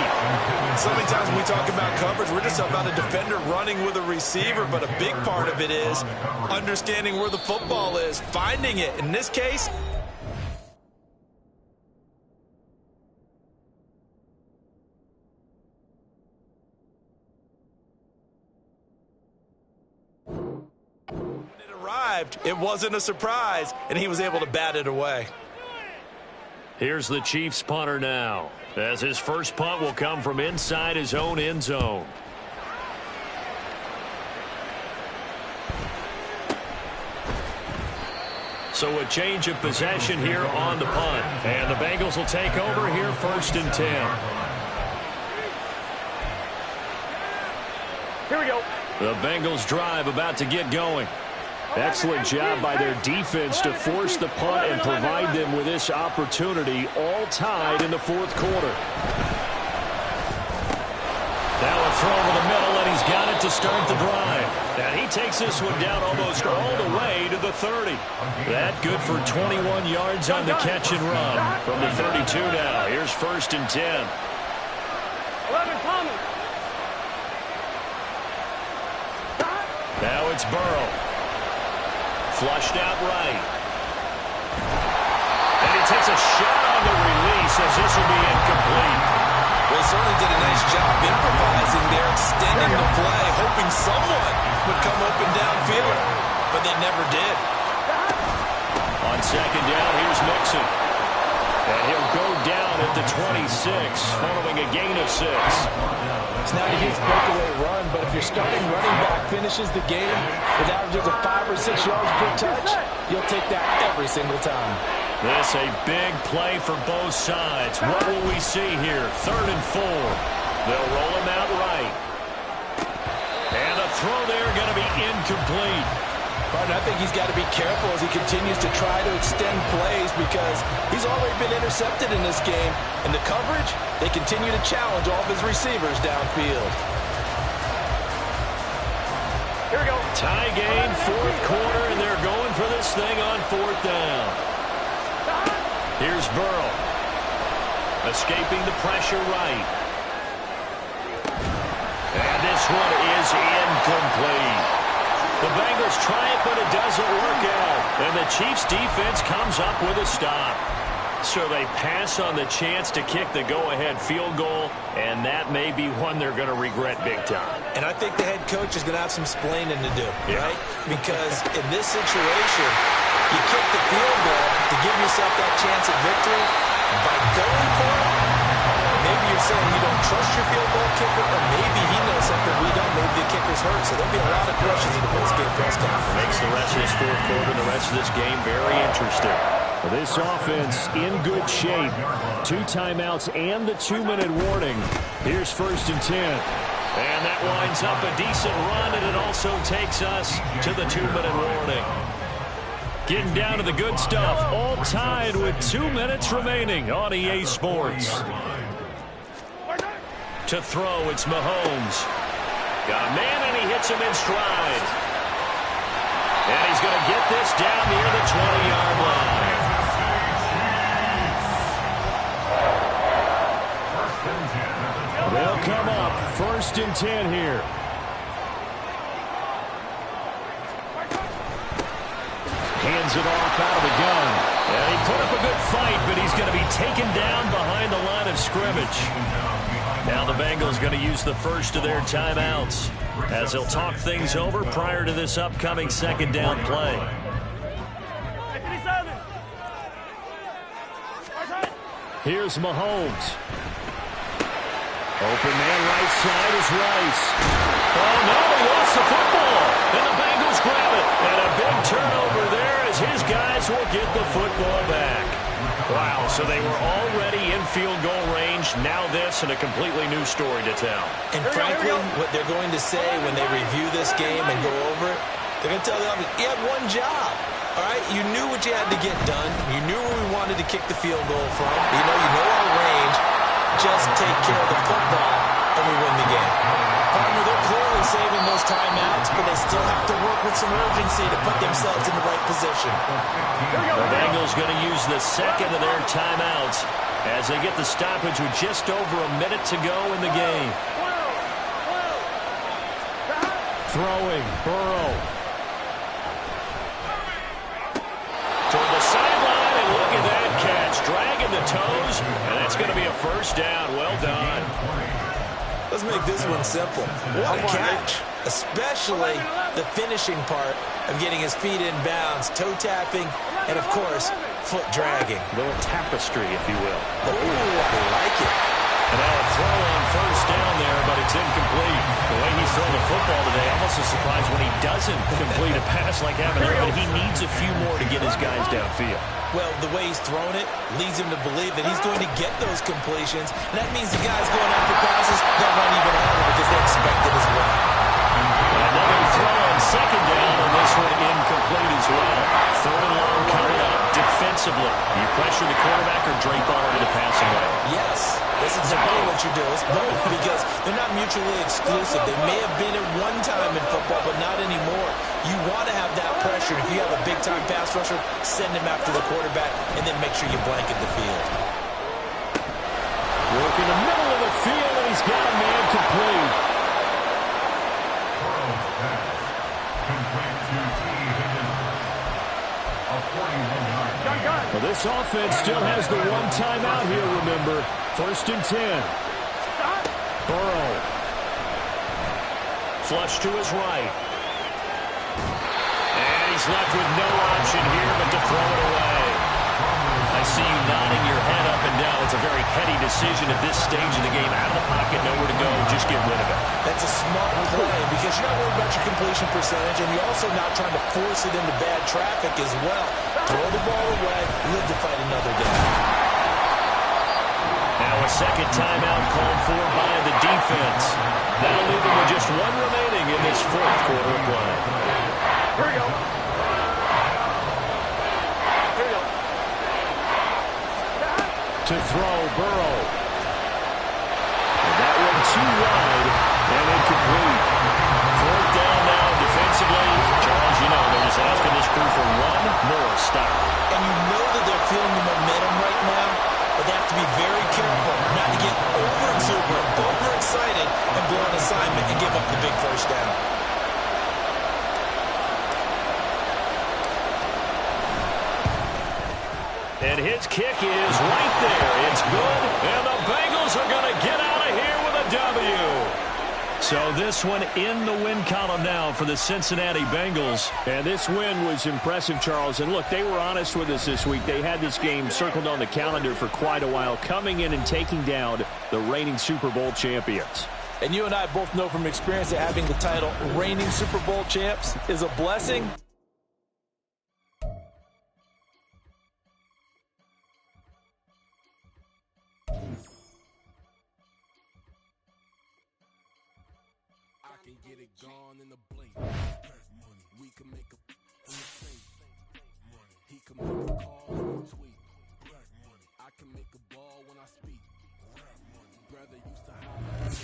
Speaker 2: So many times when we talk about coverage, we're just about a defender running with a receiver, but a big part of it is understanding where the football is, finding it. In this case, it wasn't a surprise, and he was able to bat it away.
Speaker 1: Here's the Chiefs punter now, as his first punt will come from inside his own end zone. So a change of possession here on the punt. And the Bengals will take over here 1st and 10.
Speaker 3: Here we go.
Speaker 1: The Bengals drive about to get going. Excellent job by their defense to force the punt and provide them with this opportunity, all tied in the fourth quarter. Now a throw over the middle, and he's got it to start the drive. And he takes this one down almost all the way to the 30. That good for 21 yards on the catch and run from the 32 now. Here's 1st and 10.
Speaker 3: 11, Thomas.
Speaker 1: Now it's Burrow. Flushed out right. And he takes a shot on the release as this will be incomplete.
Speaker 2: Well, he certainly did a nice job improvising there, extending the play, hoping someone would come open downfield, but they never did.
Speaker 1: On 2nd down, here's Mixon. And he'll go down at the 26, following a gain of 6.
Speaker 2: It's not a huge breakaway run, but if your starting running back finishes the game with averages of 5 or 6 yards per touch, you'll take that every single time.
Speaker 1: This a big play for both sides. What will we see here? 3rd and 4. They'll roll him out right. And the throw there going to be incomplete.
Speaker 2: Partner, I think he's got to be careful as he continues to try to extend plays because he's already been intercepted in this game. And the coverage, they continue to challenge all of his receivers downfield.
Speaker 3: Here we go.
Speaker 1: Tie game, 4th quarter, and they're going for this thing on 4th down. Here's Burrow. Escaping the pressure right. And this one is incomplete. The Bengals try it, but it doesn't work out. And the Chiefs' defense comes up with a stop. So they pass on the chance to kick the go-ahead field goal, and that may be one they're going to regret big time.
Speaker 2: And I think the head coach is going to have some splaining to do, right? Because in this situation, you kick the field goal to give yourself that chance at victory. By going for it, maybe you're saying you don't trust your field goal kicker, or maybe he knows something we don't. Maybe the kicker's hurt, so there'll be a lot of questions in the post-game press conference.
Speaker 1: Makes the rest of this fourth quarter and the rest of this game very interesting. This offense in good shape. 2 timeouts and the 2-minute warning. Here's 1st and 10. And that winds up a decent run, and it also takes us to the 2-minute warning. Getting down to the good stuff. All tied with 2 minutes remaining on EA Sports. To throw, it's Mahomes. Got a man, and he hits him in stride. And he's going to get this down near the 20-yard line. They'll come up 1st and 10 here. Hands it off out of the gun. And he put up a good fight, but he's going to be taken down behind the line of scrimmage. Now the Bengals going to use the first of their timeouts as they'll talk things over prior to this upcoming 2nd down play. Here's Mahomes. Open man right side is Rice. Oh, no, he lost the football. And the Bengals grab it. And a big turnover there as his guys will get the football back. Wow, so they were already in field goal range. Now this and a completely new story to tell.
Speaker 2: And frankly, what they're going to say when they review this game and go over it, they're going to tell the offense, you had one job. All right, you knew what you had to get done. You knew where we wanted to kick the field goal from. You know our range. Just take care of the football, and we win the game. Partner, they're clearly saving those timeouts, but they still have to work with some urgency to put themselves in the right position.
Speaker 1: The Bengals going to use the 2nd of their timeouts as they get the stoppage with just over a minute to go in the game. Throwing, Burrow. Toward the sideline, and look at that catch. Dragging the toes, and that's going to be a 1st down. Well done.
Speaker 2: Let's make this one simple. What a catch. Especially the finishing part of getting his feet in bounds, toe tapping, and of course, foot dragging.
Speaker 1: A little tapestry, if you will.
Speaker 2: Ooh, I like it.
Speaker 1: And now a throw on 1st down there, but it's incomplete. The way he's thrown the football today, I'm also surprised when he doesn't complete a pass like that, but he needs a few more to get his guys downfield.
Speaker 2: Well, the way he's thrown it leads him to believe that he's going to get those completions. And that means the guys going after passes, they'll run even harder because they expect it as well.
Speaker 1: Another throw on 2nd down, and this one incomplete as well. 3rd and long coming up defensively. You pressure the quarterback or drape on into the passing lane?
Speaker 2: Yes, that's exactly what you do. It's both because they're not mutually exclusive. They may have been at one time in football, but not anymore. You want to have that pressure. If you have a big-time pass rusher, send him after the quarterback, and then make sure you blanket the field.
Speaker 1: Work in the middle of the field, and he's got a man complete. Well, this offense still has the 1 timeout here, remember. 1st and 10. Burrow. Flush to his right. And he's left with no option here but to throw it away. I see you nodding your head up and down. It's a very heady decision at this stage of the game. Out of the pocket, nowhere to go. Just get rid of it.
Speaker 2: That's a smart play because you're not worried about your completion percentage, and you're also not trying to force it into bad traffic as well. Throw the ball away, live to fight another day.
Speaker 1: Now a 2nd timeout called for by the defense. That'll leave them with just 1 remaining in this 4th quarter of play.
Speaker 3: Here we go.
Speaker 1: To throw, Burrow. And that one too wide and incomplete. 4th down now defensively. Charles, you know they're just asking this crew for 1 more stop.
Speaker 2: And you know that they're feeling the momentum right now, but they have to be very careful not to get over-exuberant, over-excited, and blow an assignment and give up the big 1st down.
Speaker 1: And his kick is right there. It's good, and the Bengals are going to get out of here with a W. So this one in the win column now for the Cincinnati Bengals. And this win was impressive, Charles. And look, they were honest with us this week. They had this game circled on the calendar for quite a while, coming in and taking down the reigning Super Bowl champions.
Speaker 2: And you and I both know from experience that having the title reigning Super Bowl champs is a blessing
Speaker 6: get it gone in a blink. We can make a think. He can make a call when he tweet. I can make a ball when I speak. Brother used to holler.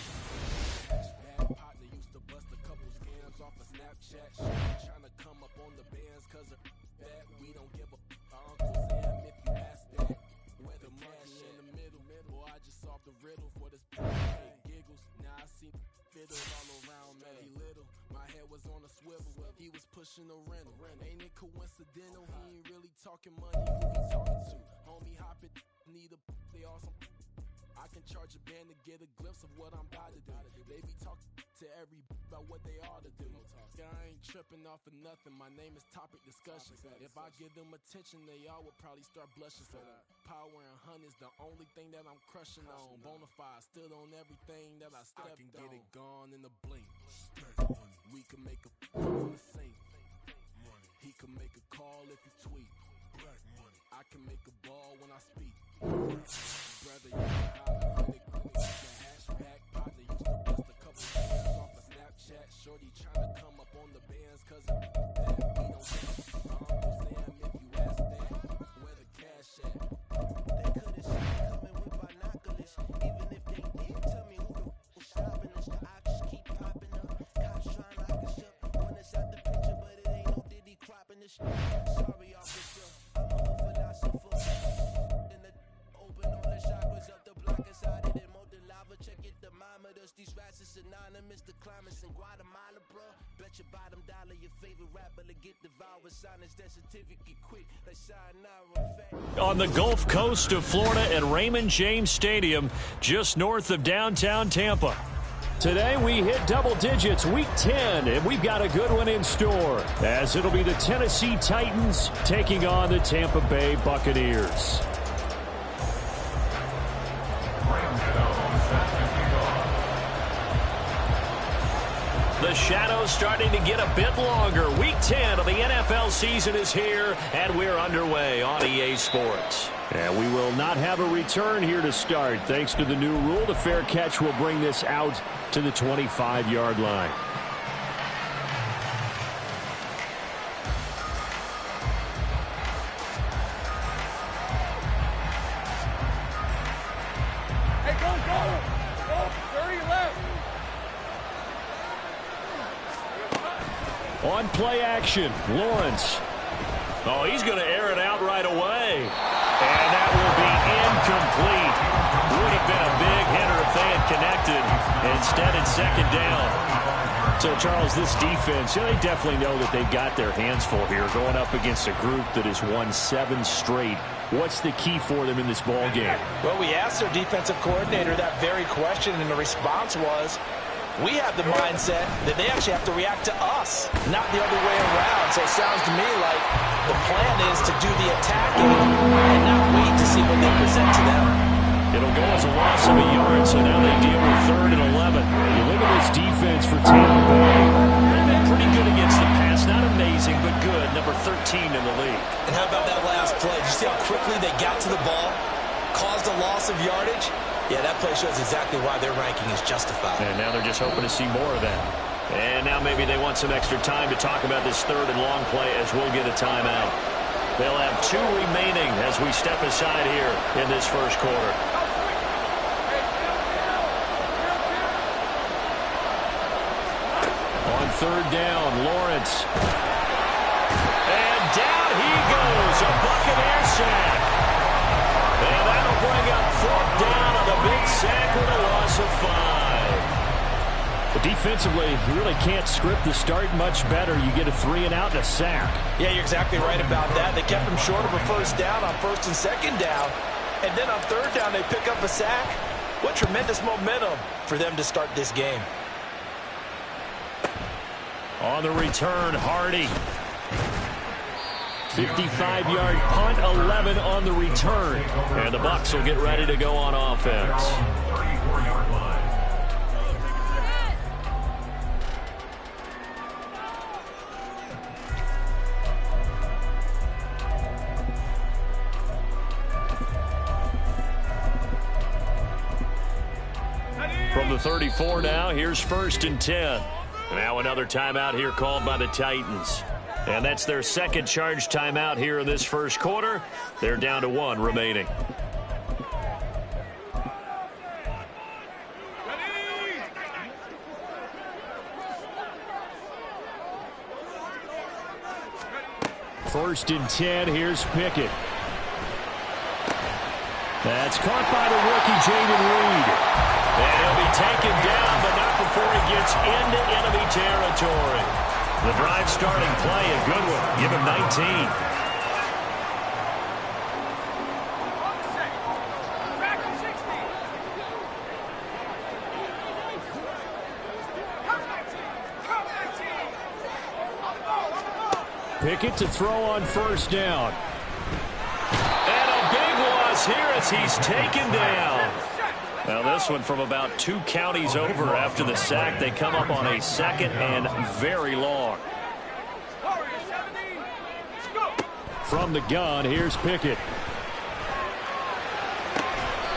Speaker 6: Bad partner used to bust a couple scams off of Snapchat. She trying to come up on the bands cause of that. We don't give a Uncle Sam if you ask that. Where the money in the middle. Boy, I just solved the riddle for this hey, giggles. Now I see fiddles all around me. He little, my head was on a swivel. He was pushing a rental. Ain't it coincidental? He ain't really talking money. Who he talking to? Homie, hop it, need a they awesome. I can charge a band to get a glimpse of what I'm about to do. They be talking to every about what they ought to do. I ain't tripping off of nothing. My name is Topic Discussion. If I give them attention, they all would probably start blushing. So power and hunt is the only thing that I'm crushing on. Bonafide, stood on everything that I stepped on. I can get it gone in a blink. We can make a in the sink. He can make a call if you tweet. I can make a ball when I speak. Brother, you know the hatchback partner used to bust a couple bands off of Snapchat. Shorty trying to come up on the bands cause of that. We don't give a Uncle Sam if you ask that. Where the cash at?
Speaker 7: They couldn't see me coming with binoculars. Even if they did, tell me who the was stopping us. The ox keep popping up. Cops trying to lock us up. Want us out the picture, but it ain't no Diddy cropping this. Sorry, officer. I'm a philosopher. In the open all the chakras up the block inside it. The lava, check it, thermometers. These rats is synonymous to climates in Guatemala, bro. Bet your bottom dollar your favorite rapper to get devoured. Sign his death certificate quick. Like sayonara.
Speaker 1: On the Gulf Coast of Florida at Raymond James Stadium, just north of downtown Tampa. Today we hit double digits, week 10, and we've got a good one in store, as it'll be the Tennessee Titans taking on the Tampa Bay Buccaneers. The shadow's starting to get a bit longer. Week 10 of the NFL season is here, and we're underway on EA Sports. And we will not have a return here to start. Thanks to the new rule, the fair catch will bring this out to the 25-yard line.
Speaker 3: Hey, go! 30 left!
Speaker 1: On play action, Lawrence. Oh, he's going to air it out right away. And that will be incomplete. Would have been a big hitter if they had connected. Instead, it's second down. So, Charles, this defense, they definitely know that they've got their hands full here going up against a group that has won 7 straight. What's the key for them in this ball game?
Speaker 2: Well, we asked their defensive coordinator that very question, and the response was, we have the mindset that they actually have to react to us, not the other way around. So it sounds to me like the plan is to do the attacking and not wait to see what they present to them.
Speaker 1: It'll go as a loss of a yard, so now they deal with 3rd and 11. You look at this defense for Tampa Bay. They've been pretty good against the pass. Not amazing, but good. Number 13 in the league.
Speaker 2: And how about that last play? Did you see how quickly they got to the ball? Caused a loss of yardage? Yeah, that play shows exactly why their ranking is justified.
Speaker 1: And now they're just hoping to see more of that. And now maybe they want some extra time to talk about this 3rd and long play as we'll get a timeout. They'll have 2 remaining as we step aside here in this first quarter. On 3rd down, Lawrence. And down he goes, a Buccaneer sack. And that'll bring up 4th down on the big sack with a loss of 5. But defensively, you really can't script the start much better. You get a 3 and out and a sack.
Speaker 2: Yeah, you're exactly right about that. They kept them short of a 1st down on 1st and 2nd down. And then on 3rd down, they pick up a sack. What tremendous momentum for them to start this game.
Speaker 1: On the return, Hardy. 55-yard punt, 11 on the return. And the Bucs will get ready to go on offense.
Speaker 4: 34-yard line.
Speaker 1: From the 34 now, here's 1st and 10. Now another timeout here called by the Titans. And that's their second charge timeout here in this first quarter. They're down to 1 remaining.
Speaker 5: First and 10, here's Pickett. That's caught by the rookie, Jaden Reed.
Speaker 1: And he'll be taken down, but not before he gets into enemy territory. The drive starting play, a good one. Give him 19.
Speaker 5: Pickett to throw on first down.
Speaker 1: And a big loss here as he's taken down. Now this one from about 2 counties over after the sack. They come up on a second and very long.
Speaker 5: From the gun, here's Pickett.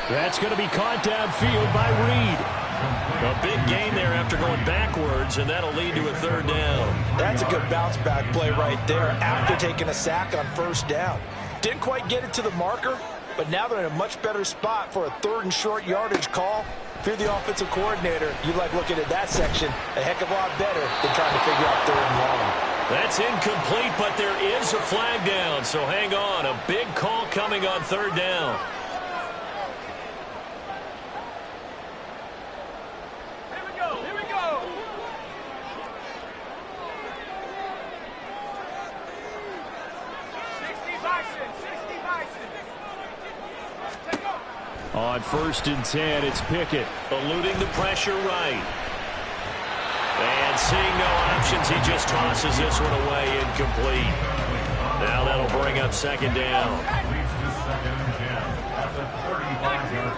Speaker 5: That's going to be caught downfield by Reed.
Speaker 1: A big gain there after going backwards, and that'll lead to a third down.
Speaker 2: That's a good bounce back play right there after taking a sack on first down. Didn't quite get it to the marker, but now they're in a much better spot for a 3rd and short yardage call. If you're the offensive coordinator, you like looking at that section a heck of a lot better than trying to figure out 3rd and long.
Speaker 1: That's incomplete, but there is a flag down, so hang on. A big call coming on 3rd down.
Speaker 5: On first and 10, it's Pickett.
Speaker 1: Eluding the pressure right. And seeing no options, he just tosses this one away, incomplete. Now that'll bring up 2nd down.
Speaker 4: Leads to 2nd and 10 at the 35-yard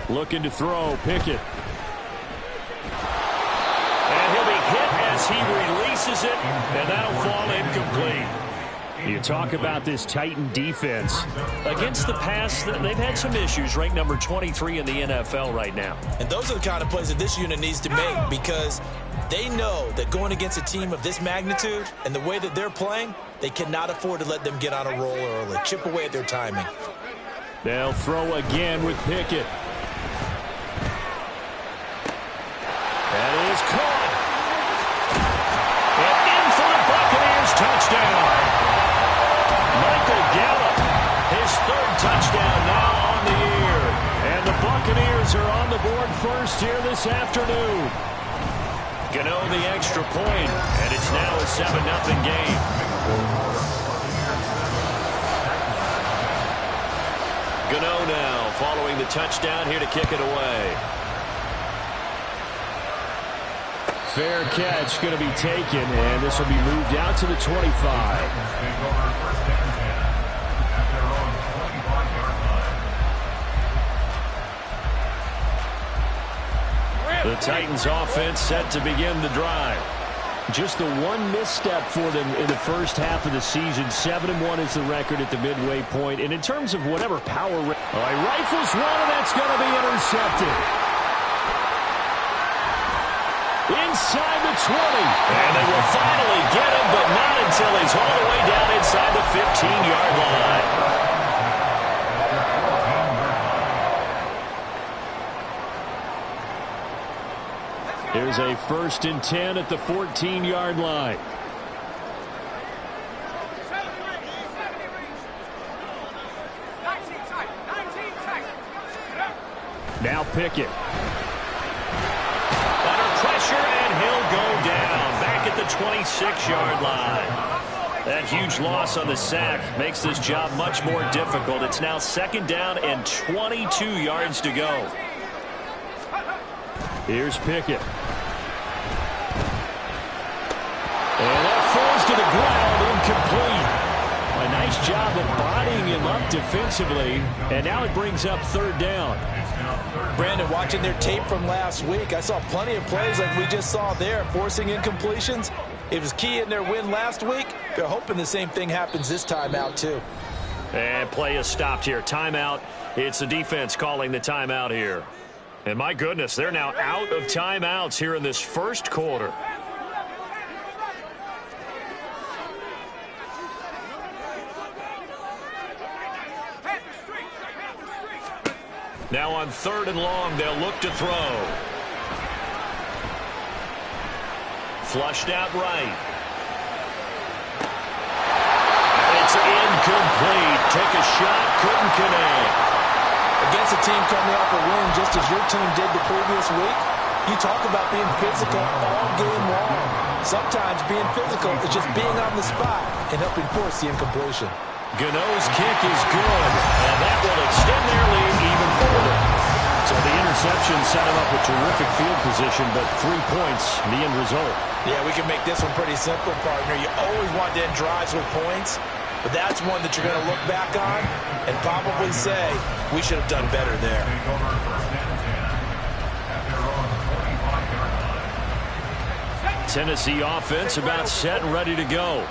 Speaker 4: line.
Speaker 5: Looking to throw, Pickett.
Speaker 1: And he'll be hit as he releases it, and that'll fall incomplete.
Speaker 5: You talk about this Titan defense.
Speaker 1: Against the pass, they've had some issues, ranked number 23 in the NFL right now.
Speaker 2: And those are the kind of plays that this unit needs to make because they know that going against a team of this magnitude and the way that they're playing, they cannot afford to let them get on a roll early. Chip away at their timing.
Speaker 5: They'll throw again with Pickett. That is caught.
Speaker 1: And in for the Buccaneers touchdown. Michael Gallup, his 3rd touchdown now on the year.
Speaker 5: And the Buccaneers are on the board first here this afternoon.
Speaker 1: Gano the extra point, and it's now a 7-0 game. Gano now following the touchdown here to kick it away.
Speaker 5: Fair catch going to be taken, and this will be moved out to the 25.
Speaker 1: The Titans offense set to begin the drive.
Speaker 5: Just the one misstep for them in the first half of the season. 7-1 is the record at the midway point. And in terms of whatever power... he rifles one, and that's going to be intercepted. Inside the 20.
Speaker 1: And they will finally get him, but not until he's all the way down inside the 15-yard line.
Speaker 5: Here's a 1st and 10 at the 14-yard line. Now Pickett.
Speaker 1: Under pressure, and he'll go down. Back at the 26-yard line. That huge loss on the sack makes this job much more difficult. It's now 2nd down and 22 yards to go.
Speaker 5: Here's Pickett. And that falls to the ground, incomplete. A nice job of bodying him up defensively, and now it brings up 3rd down.
Speaker 2: Brandon, watching their tape from last week, I saw plenty of plays like we just saw there, forcing incompletions. It was key in their win last week. They're hoping the same thing happens this time out, too.
Speaker 1: And play is stopped here. Timeout It's the defense calling the timeout here. And my goodness, they're now out of timeouts here in this first quarter. Now on 3rd and long, they'll look to throw. Flushed out right. It's incomplete. Took a shot, couldn't connect.
Speaker 2: Against a team coming off a win just as your team did the previous week, you talk about being physical all game long. Sometimes being physical is just being on the spot and helping force the incompletion.
Speaker 1: Gano's kick is good, and that will extend their lead even further. So the interception set him up with terrific field position, but 3 points, the end result.
Speaker 2: Yeah, we can make this one pretty simple, partner. You always want to end drives with points, but that's one that you're going to look back on and probably say, we should have done better there.
Speaker 4: Take over 1st and 10 at their own 45-yard line.
Speaker 1: Tennessee offense about set and ready to go.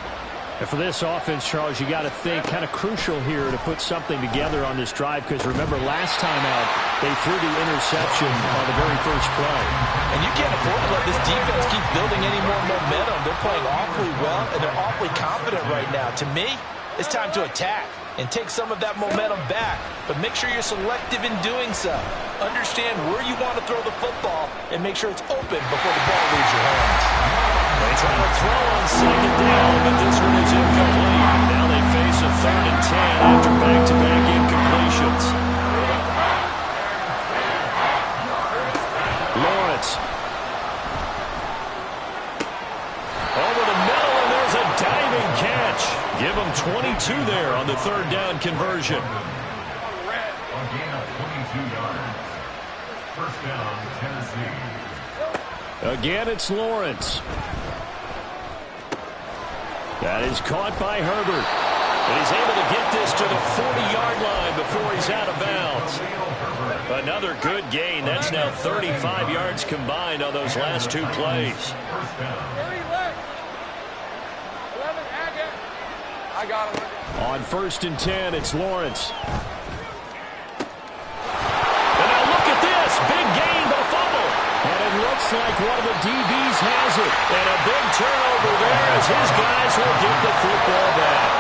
Speaker 5: And for this offense, Charles, you got to think kind of crucial here to put something together on this drive, because remember last time out they threw the interception on the very first play.
Speaker 2: And you can't afford to let this defense keep building any more momentum. They're playing awfully well, and they're awfully confident right now. To me, it's time to attack and take some of that momentum back, but make sure you're selective in doing so. Understand where you want to throw the football and make sure it's open before the ball leaves your hands.
Speaker 1: They try to throw on 2nd down, but this one is incomplete. Now they face a 3rd and 10 after back-to-back incompletions. Lawrence. Over the middle, and there's a diving catch. Give them 22 there on the 3rd down conversion.
Speaker 4: A gain of 22 yards. 1st down, Tennessee.
Speaker 1: Again, it's Lawrence. That is caught by Herbert. And he's able to get this to the 40-yard line before he's out of bounds. Another good gain. That's now 35 yards combined on those last 2 plays.
Speaker 3: I got him.
Speaker 1: On 1st and 10, it's Lawrence. And now look at this. Big gain, but a fumble. And it looks like one of the DBs has it. And a big turnover there as his guys will get the football back.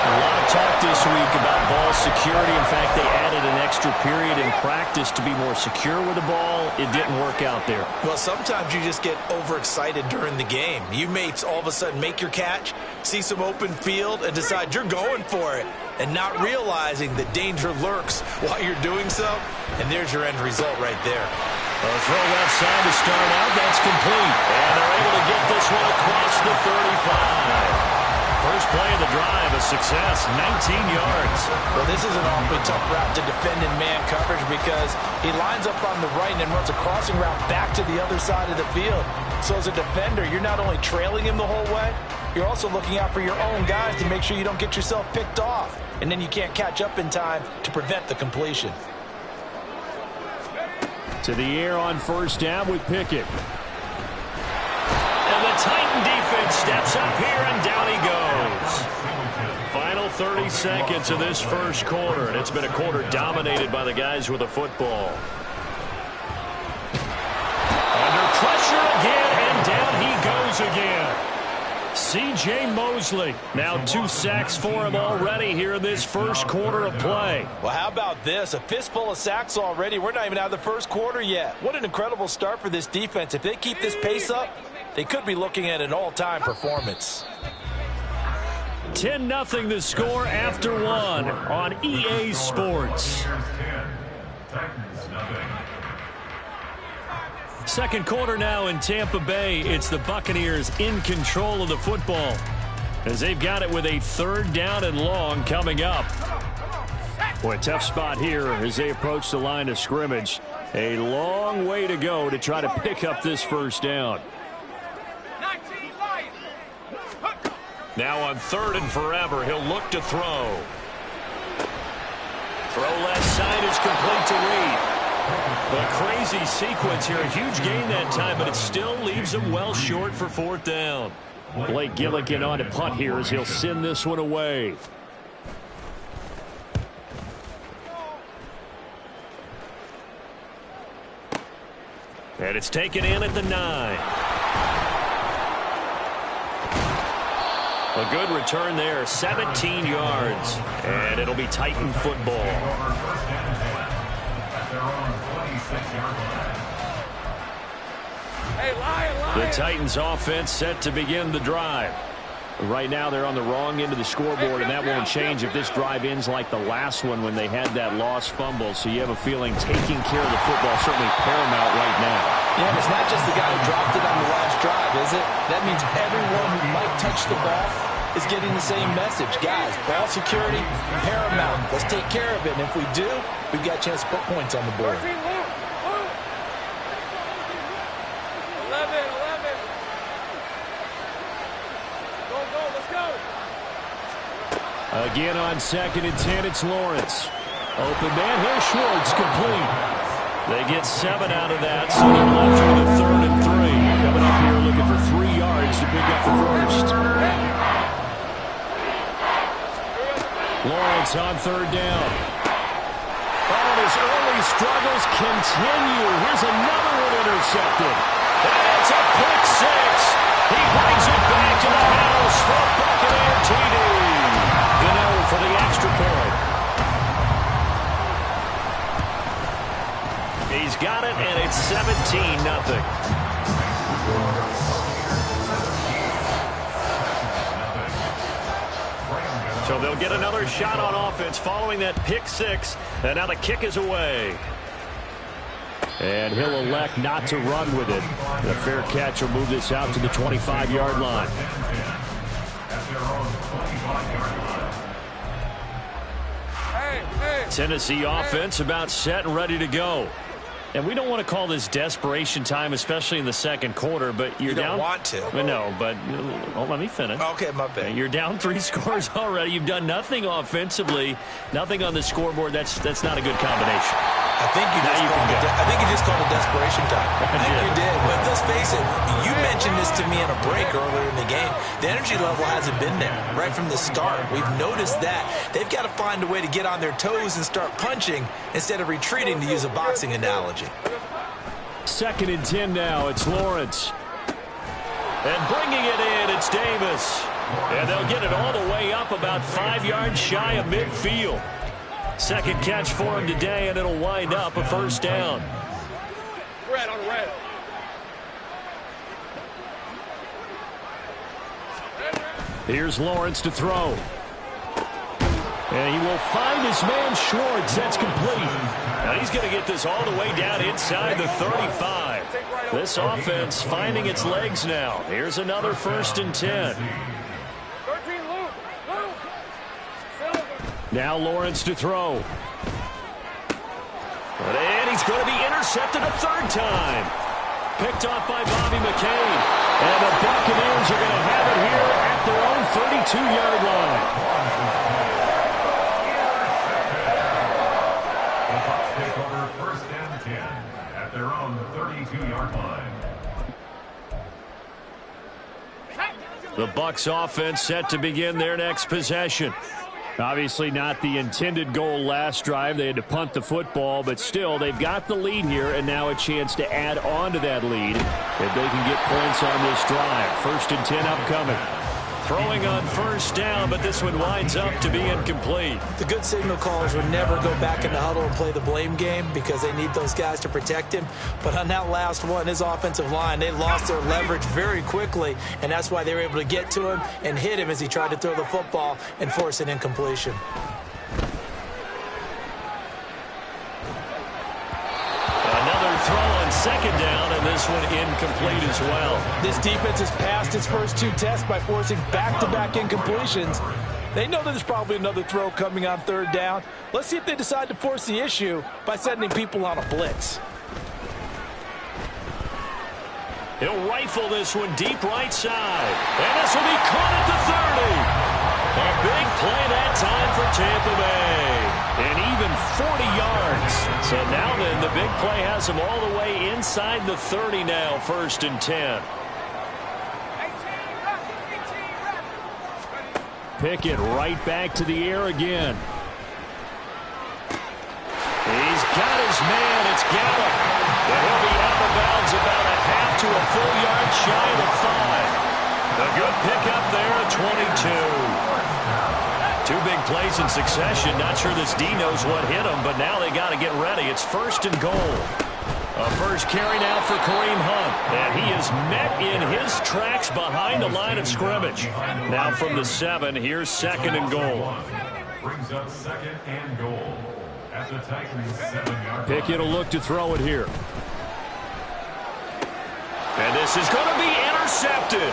Speaker 1: A lot of talk this week about ball security. In fact, they added an extra period in practice to be more secure with the ball. It didn't work out there.
Speaker 2: Well, sometimes you just get overexcited during the game. You may all of a sudden make your catch, see some open field, and decide you're going for it, and not realizing that danger lurks while you're doing so. And there's your end result right there.
Speaker 1: A throw outside to start out. That's complete. And they're able to get this one across the 35. First play of the drive, a success, 19 yards.
Speaker 2: Well, this is an awfully tough route to defend in man coverage because he lines up on the right and then runs a crossing route back to the other side of the field. So as a defender, you're not only trailing him the whole way, you're also looking out for your own guys to make sure you don't get yourself picked off. And then you can't catch up in time to prevent the completion.
Speaker 1: To the air on 1st down with Pickett. And the Titan defense steps up here, and down he goes. Final 30 seconds of this first quarter, and it's been a quarter dominated by the guys with the football. Under pressure again, and down he goes again. C.J. Mosley, now 2 sacks for him already here in this first quarter of play.
Speaker 2: Well, how about this? A fistful of sacks already. We're not even out of the first quarter yet. What an incredible start for this defense. If they keep this pace up, they could be looking at an all-time performance.
Speaker 1: 10-0 the score after 1 on EA Sports. Second quarter now in Tampa Bay. It's the Buccaneers in control of the football as they've got it with a 3rd down and long coming up. Boy, tough spot here as they approach the line of scrimmage. A long way to go to try to pick up this first down. Now on 3rd and forever, he'll look to throw. Throw left side is complete to Reed. A crazy sequence here. A huge gain that time, but it still leaves him well short for 4th down. Blake Gillikin on to punt here as he'll send this one away. And it's taken in at the 9. A good return there, 17 yards. And it'll be Titan football. The Titans offense set to begin the drive. Right now they're on the wrong end of the scoreboard, and that won't change if this drive ends like the last one when they had that lost fumble. So you have a feeling taking care of the football is certainly paramount right now.
Speaker 2: Yeah, and it's not just the guy who dropped it on the last drive, is it? That means everyone who might touch the ball is getting the same message. Guys, ball security, paramount. Let's take care of it. And if we do, we've got a chance to put points on the board.
Speaker 3: 11. Go, let's go.
Speaker 1: Again on 2nd and 10, it's Lawrence. Open man, here's Schwartz, complete. They get 7 out of that, so they're left with a 3rd and 3. Coming up here looking for 3 yards to pick up the first. Lawrence on 3rd down. Oh, his early struggles continue. Here's another one intercepted. And it's a pick 6. He brings it back to the house for Buccaneer TD. Gano for the extra point. He's got it, and it's 17-0. So they'll get another shot on offense following that pick 6, and now the kick is away. And he'll elect not to run with it. The fair catch will move this out to the 25-yard line. Tennessee offense about set and ready to go. And we don't want to call this desperation time, especially in the second quarter, but you're down.
Speaker 2: You don't want to.
Speaker 1: No, but let me finish.
Speaker 2: Okay, my bad.
Speaker 1: You're down 3 scores already. You've done nothing offensively, nothing on the scoreboard. That's not a good combination.
Speaker 2: I think you just called it desperation time. I think you did. But let's face it, you mentioned this to me in a break earlier in the game. The energy level hasn't been there right from the start. We've noticed that. They've got to find a way to get on their toes and start punching instead of retreating, to use a boxing analogy.
Speaker 1: 2nd and 10 now. It's Lawrence. And bringing it in, it's Davis. And they'll get it all the way up about 5 yards shy of midfield. Second catch for him today, and it'll wind up a first down.
Speaker 3: Red on red.
Speaker 1: Here's Lawrence to throw. And he will find his man Schwartz. That's complete. Now he's going to get this all the way down inside the 35. This offense finding its legs now. Here's another 1st and 10. Now Lawrence to throw. And he's going to be intercepted a 3rd time. Picked off by Bobby McCain. And the Buccaneers are going to have it here at their own 32-yard line.
Speaker 4: The Bucs take over 1st and 10 at their own 32-yard line.
Speaker 1: The Bucs offense set to begin their next possession. Obviously not the intended goal last drive. They had to punt the football, but still they've got the lead here, and now a chance to add on to that lead if they can get points on this drive. 1st and 10 upcoming. Throwing on 1st down, but this one winds up to be incomplete.
Speaker 2: The good signal callers would never go back in the huddle and play the blame game because they need those guys to protect him. But on that last one, his offensive line, they lost their leverage very quickly, and that's why they were able to get to him and hit him as he tried to throw the football and force an incompletion.
Speaker 1: Another throw on 2nd down, and this one incomplete as well.
Speaker 2: This defense has passed its first 2 tests by forcing back-to-back incompletions. They know there's probably another throw coming on 3rd down. Let's see if they decide to force the issue by sending people on a blitz.
Speaker 1: He'll rifle this one deep right side. And this will be caught at the 30. A big play that time for Tampa Bay. And even 40 yards. So now then, the big play has him all the way inside the 30 now, 1st and 10. Pickett right back to the air again. He's got his man. It's Gallup. And he'll be out of of bounds about a half to a full yard shy of the 5. A good pickup there at 22. 2 big plays in succession. Not sure this D knows what hit him, but now they got to get ready. It's 1st and goal. A first carry now for Kareem Hunt. And he is met in his tracks behind the line of scrimmage. Now from the 7, here's 2nd and goal.
Speaker 4: Brings up 2nd and goal at the Titans' 7-yard line.
Speaker 1: Pickett will look to throw it here. And this is going to be intercepted.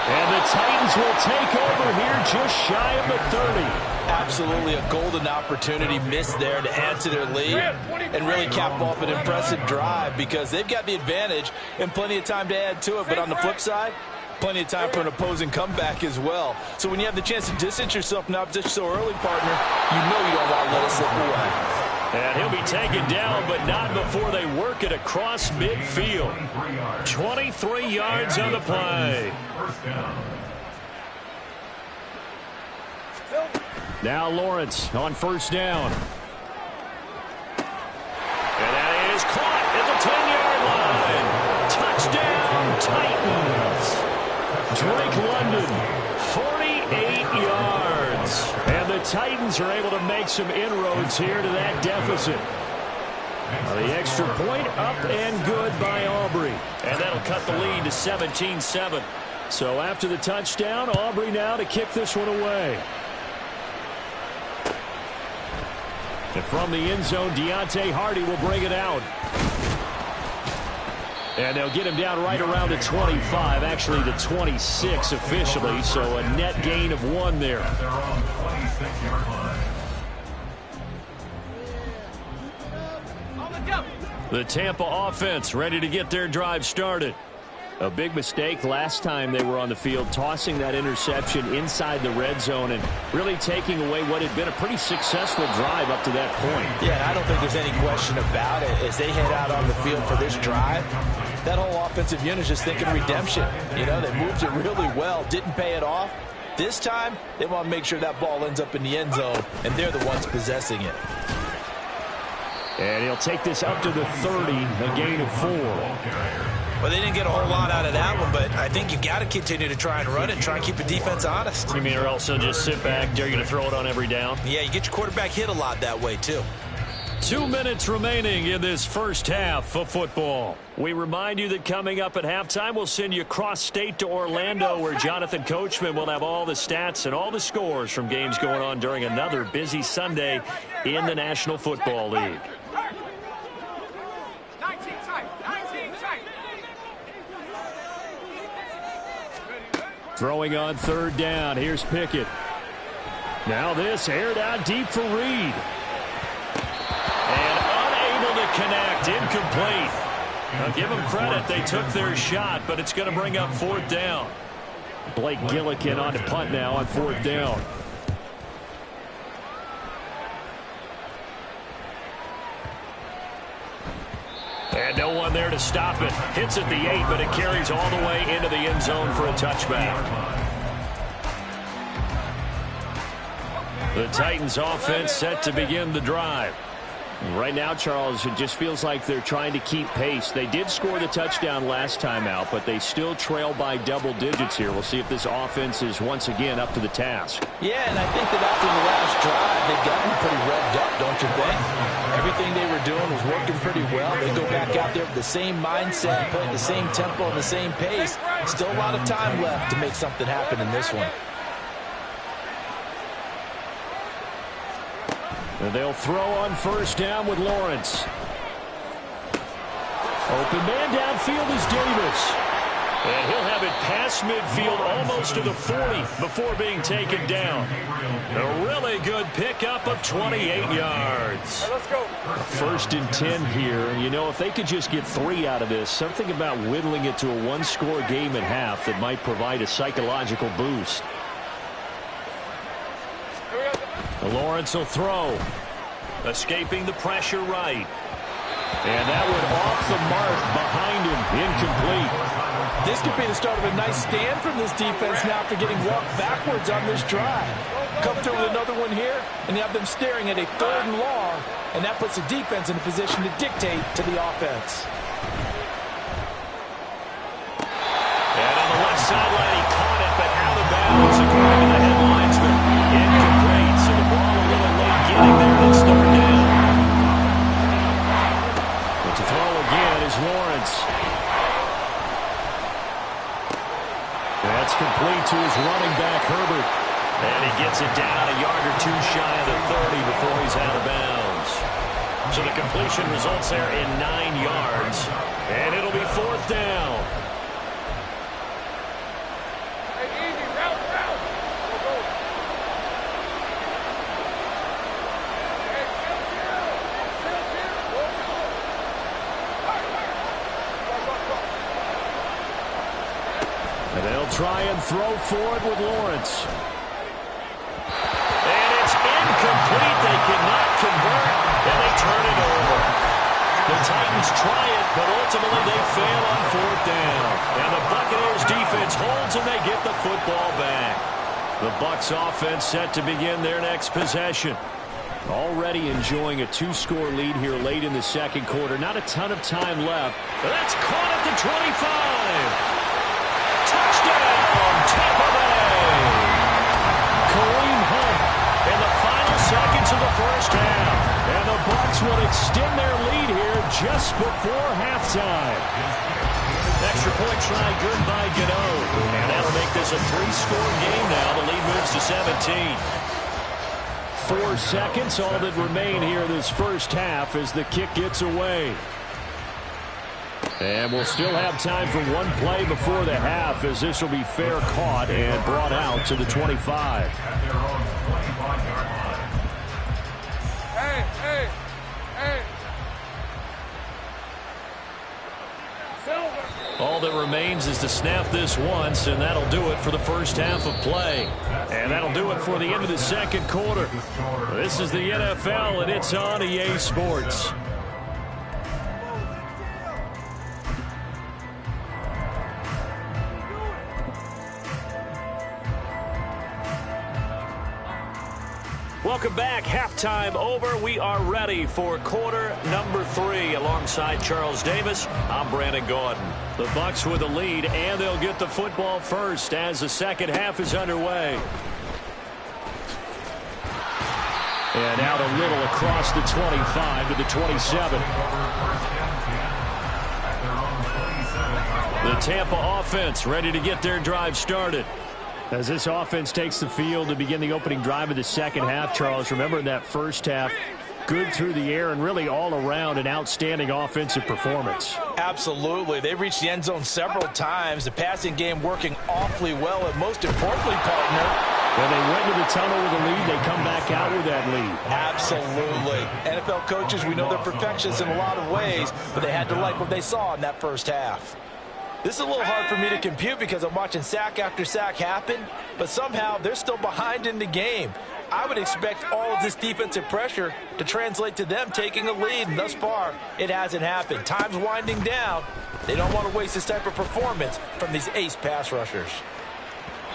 Speaker 1: And the Titans will take over here just shy of the 30.
Speaker 2: Absolutely a golden opportunity missed there to add to their lead and really cap off an impressive drive because they've got the advantage and plenty of time to add to it. But on the flip side, plenty of time for an opposing comeback as well. So when you have the chance to distance yourself from opposition so early, partner, you know you don't want to let it slip away.
Speaker 1: And he'll be taken down, but not before they work it across midfield. 23 yards on the play.
Speaker 4: First down.
Speaker 1: Now Lawrence on 1st down. And that is caught at the 10-yard line. Touchdown, Titans. Drake London, 48 yards. And the Titans are able to make some inroads here to that deficit. The extra point up and good by Aubrey. And that'll cut the lead to 17-7. So after the touchdown, Aubrey now to kick this one away. And from the end zone, Deontay Hardy will bring it out. And they'll get him down right around the 25, actually the 26 officially, so a net gain of 1 there.
Speaker 4: At their own 26-yard line.
Speaker 1: The Tampa offense ready to get their drive started. A big mistake last time they were on the field, tossing that interception inside the red zone and really taking away what had been a pretty successful drive up to that point.
Speaker 2: Yeah, I don't think there's any question about it. As they head out on the field for this drive, that whole offensive unit is just thinking redemption. You know, they moved it really well, didn't pay it off. This time, they want to make sure that ball ends up in the end zone, and they're the ones possessing it.
Speaker 1: And he'll take this up to the 30, a gain of 4.
Speaker 2: Well, they didn't get a whole lot out of that one, but I think you've got to continue to try and run it and try and keep the defense honest.
Speaker 1: You mean or else they'll just sit back, dare you to throw it on every down?
Speaker 2: Yeah, you get your quarterback hit a lot that way, too.
Speaker 1: 2 minutes remaining in this first half of football. We remind you that coming up at halftime, we'll send you across state to Orlando, where Jonathan Coachman will have all the stats and all the scores from games going on during another busy Sunday in the National Football League. Throwing on 3rd down. Here's Pickett. Now this aired out deep for Reed. And unable to connect. Incomplete. Now give them credit. They took their shot, but it's going to bring up 4th down. Blake Gillikin on to punt now on 4th down. And no one there to stop it. Hits at the 8, but it carries all the way into the end zone for a touchback. The Titans offense set to begin the drive. Right now, Charles, it just feels like they're trying to keep pace. They did score the touchdown last time out, but they still trail by double digits here. We'll see if this offense is once again up to the task.
Speaker 2: Yeah, and I think that after the last drive, they've gotten pretty revved up, don't you think? Everything they were doing was working pretty well. They go back out there with the same mindset, playing the same tempo and the same pace. Still a lot of time left to make something happen in this one.
Speaker 1: And they'll throw on 1st down with Lawrence. Open man downfield is Davis. And he'll have it past midfield almost to the 40 before being taken down. A really good pickup of 28 yards.
Speaker 3: Let's go.
Speaker 1: 1st and 10 here. You know, if they could just get 3 out of this, something about whittling it to a 1-score game at half that might provide a psychological boost. Lawrence will throw. Escaping the pressure right. And that one off the mark behind him. Incomplete.
Speaker 2: This could be the start of a nice stand from this defense now after getting walked backwards on this drive. Come through with another one here, and you have them staring at a 3rd and long, and that puts the defense in a position to dictate to the offense.
Speaker 1: And on the left sideline, he caught it, but out of bounds, according to the headlinesman. Incomplete, so the ball a little late getting there, and it's 3rd down. But to throw again is Lawrence. That's complete to his running back, Herbert. And he gets it down a yard or two shy of the 30 before he's out of bounds. So the completion results there in 9 yards. And it'll be 4th down. And they'll try and throw for it with Lawrence. And it's incomplete. They cannot convert, and they turn it over. The Titans try it, but ultimately they fail on 4th down. And the Buccaneers defense holds, and they get the football back. The Bucs offense set to begin their next possession. Already enjoying a 2-score lead here late in the 2nd quarter. Not a ton of time left. But that's caught at the 25. Touchdown, Tampa Bay! Kareem Hunt in the final seconds of the 1st half. And the Bucs will extend their lead here just before halftime. Extra point try good by Gano. And that'll make this a 3-score game now. The lead moves to 17. 4 seconds, all that remain here this 1st half as the kick gets away. And we'll still have time for one play before the half, as this will be fair caught and brought out to the 25.
Speaker 3: Hey.
Speaker 1: All that remains is to snap this once, and that'll do it for the 1st half of play. And that'll do it for the end of the 2nd quarter. This is the NFL, and it's on EA Sports. Welcome back. Halftime over. We are ready for quarter number 3. Alongside Charles Davis, I'm Brandon Gordon. The Bucs with the lead, and they'll get the football first as the 2nd half is underway. And out a little across the 25 to the 27. The Tampa offense ready to get their drive started. As this offense takes the field to begin the opening drive of the 2nd half, Charles, remember in that 1st half, good through the air and really all around an outstanding offensive performance.
Speaker 2: Absolutely. They reached the end zone several times. The passing game working awfully well, and most importantly, partner,
Speaker 1: when they went to the tunnel with a lead, they come back out with that lead.
Speaker 2: Absolutely. NFL coaches, we know they're perfectionists in a lot of ways, but they had to like what they saw in that 1st half. This is a little hard for me to compute because I'm watching sack after sack happen, but somehow they're still behind in the game. I would expect all of this defensive pressure to translate to them taking a lead, and thus far, it hasn't happened. Time's winding down. They don't want to waste this type of performance from these ace pass rushers.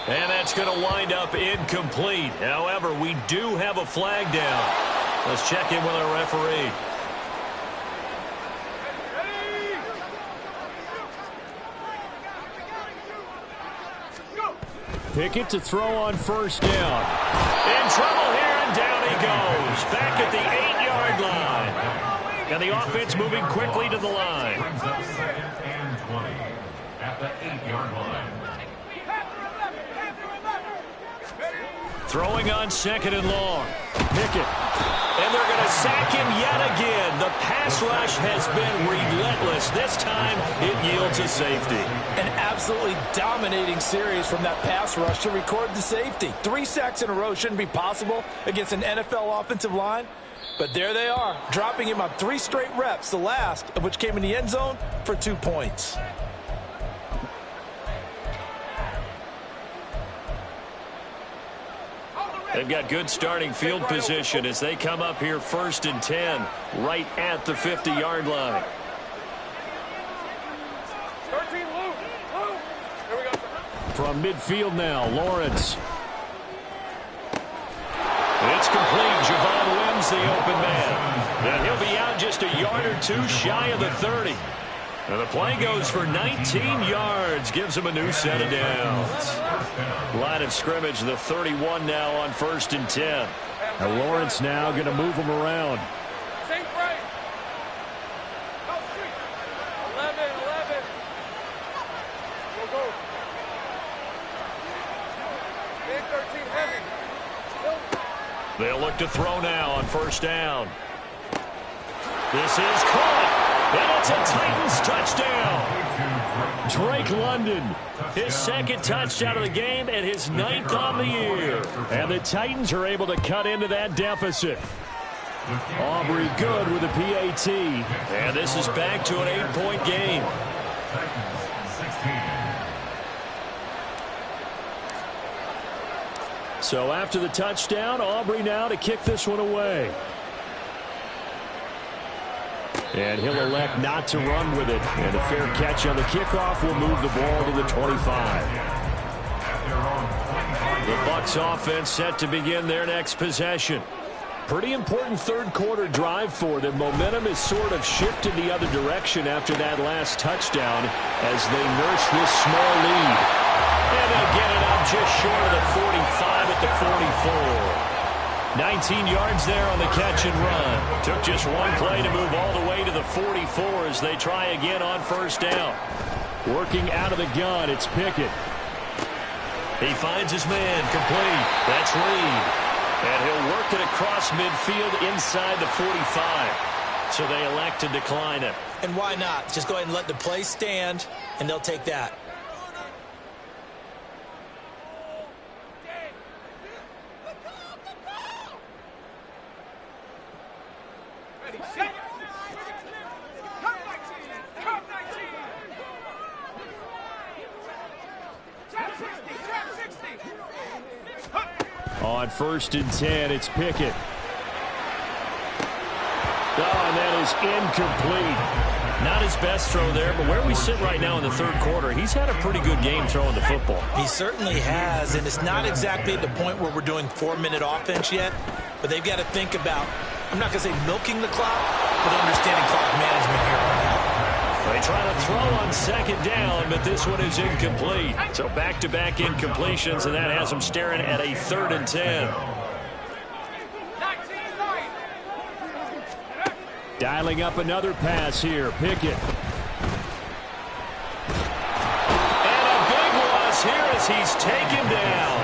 Speaker 1: And that's going to wind up incomplete. However, we do have a flag down. Let's check in with our referee. Pickett to throw on 1st down. In trouble here, and down he goes. Back at the 8-yard line. And the offense moving quickly to the line.
Speaker 4: Brings up 2nd and 20 at the 8-yard line.
Speaker 1: Throwing on 2nd and long. Pickett. And they're going to sack him yet again. The pass rush has been relentless. This time, it yields a safety.
Speaker 2: An absolutely dominating series from that pass rush to record the safety. 3 sacks in a row shouldn't be possible against an NFL offensive line. But there they are, dropping him on 3 straight reps, the last of which came in the end zone for 2 points.
Speaker 1: They've got good starting field position as they come up here 1st and 10, right at the 50-yard line.
Speaker 3: 13 loose.
Speaker 1: From midfield now, Lawrence. It's complete. Javon wins the open man. And he'll be out just a yard or two shy of the 30. And the play goes for 19 yards. Gives him a new set of downs. Line of scrimmage, the 31 now on 1st and 10. And Lawrence now going to move him around.
Speaker 3: Sink right. Go street. 11. Go. Big 13 heavy.
Speaker 1: They'll look to throw now on 1st down. This is caught. And it's a Titans touchdown. Drake London, his 2nd touchdown of the game and his 9th on the year. And the Titans are able to cut into that deficit. Aubrey good with a PAT. And this is back to an 8-point game. So after the touchdown, Aubrey now to kick this one away. And he'll elect not to run with it. And a fair catch on the kickoff will move the ball to the 25. The Bucs offense set to begin their next possession. Pretty important 3rd quarter drive for them. Momentum is sort of shifted the other direction after that last touchdown as they nurse this small lead. And they'll get it up just short of the 45 at the 44. 19 yards there on the catch and run. Took just one play to move all the way to the 44 as they try again on 1st down. Working out of the gun, it's Pickett. He finds his man complete. That's Reed. And he'll work it across midfield inside the 45. So they elect to decline it.
Speaker 2: And why not? Just go ahead and let the play stand, and they'll take that.
Speaker 1: On 1st and 10, it's Pickett. Oh, and that is incomplete. Not his best throw there, but where we sit right now in the 3rd quarter, he's had a pretty good game throwing the football.
Speaker 2: He certainly has, and it's not exactly at the point where we're doing 4-minute offense yet, but they've got to think about, I'm not going to say milking the clock, but understanding clock management here right now.
Speaker 1: They try to throw on 2nd down, but this one is incomplete. So back-to-back incompletions, and that has them staring at a 3rd and 10. Dialing up another pass here, Pickett. And a big loss here as he's taken down.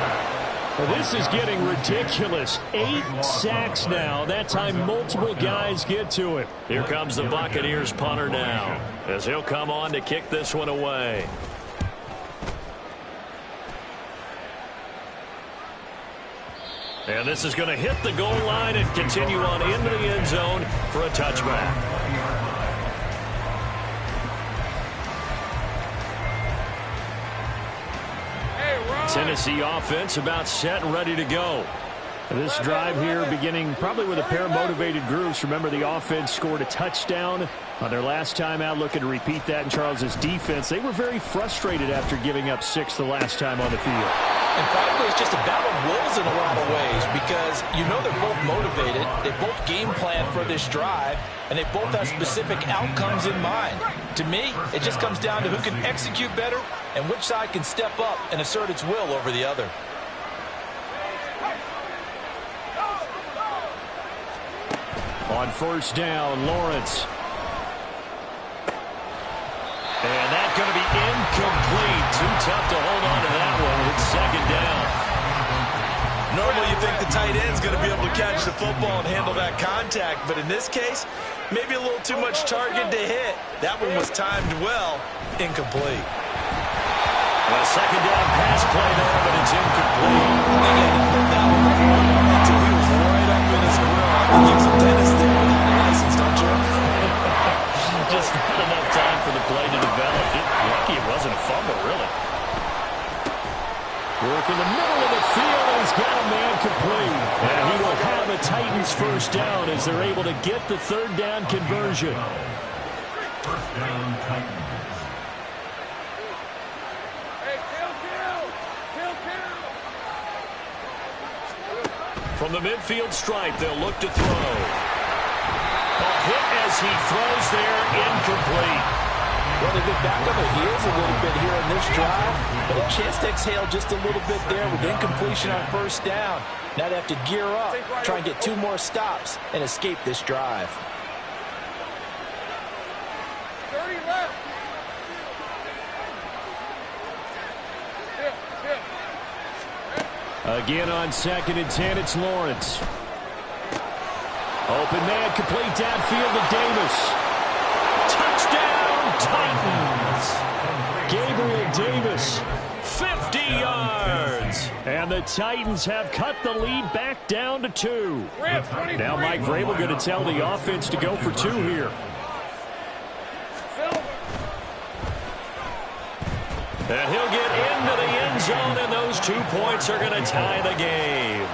Speaker 1: Well, this is getting ridiculous. 8 sacks now. That time multiple guys get to it. Here comes the Buccaneers punter now as he'll come on to kick this one away. And this is going to hit the goal line and continue on into the end zone for a touchback. Tennessee offense about set and ready to go. This drive here beginning probably with a pair of motivated groups. Remember, the offense scored a touchdown on their last time out, looking to repeat that in Charles's defense. They were very frustrated after giving up 6 the last time on the field.
Speaker 2: And frankly, it's just a battle of wills in a lot of ways because you know they're both motivated. They both game plan for this drive, and they both have specific outcomes in mind. To me, it just comes down to who can execute better and which side can step up and assert its will over the other.
Speaker 1: On 1st down, Lawrence. And that's going to be incomplete. Too tough to hold on to that one. It's 2nd down.
Speaker 2: Normally you think the tight end's going to be able to catch the football and handle that contact, but in this case, maybe a little too much target to hit. That one was timed well. Incomplete.
Speaker 1: A 2nd down pass play there, but it's incomplete.
Speaker 2: Until he was right up in his grill. I think he was a dentist there without a license, don't you?
Speaker 1: Just not enough time for the play to develop. Lucky it wasn't a fumble, really. Work in the middle of the field, and he's got a man complete. And he will have a Titans 1st down as they're able to get the 3rd down conversion.
Speaker 4: 1st down Titans.
Speaker 3: Hey, kill.
Speaker 1: From the midfield stripe, they'll look to throw. A hit as he throws there, incomplete.
Speaker 2: Well, they've been back on their heels a little bit here in this drive, but a chance to exhale just a little bit there with incompletion on first down. Now they have to gear up, try and get 2 more stops, and escape this drive.
Speaker 3: 30 left.
Speaker 1: Again on 2nd and 10, it's Lawrence. Open man, complete downfield to Davis. Touchdown, Titans. Gabriel Davis, 50 yards. And the Titans have cut the lead back down to 2. Now Mike Vrabel going to tell the offense to go for 2 here. And he'll get into the end zone, and those 2 points are going to tie the game.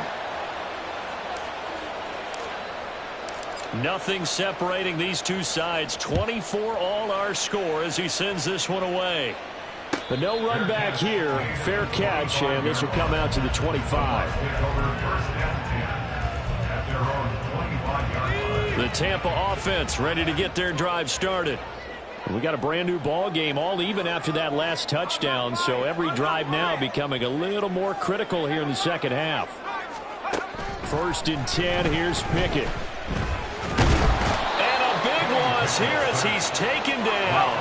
Speaker 1: Nothing separating these two sides. 24 all our score as he sends this one away. But no run back here. Fair catch, and this will come out to the 25. The Tampa offense ready to get their drive started. We got a brand new ball game, all even after that last touchdown, so every drive now becoming a little more critical here in the second half. 1st and 10, here's Pickett. And a big loss here as he's taken down.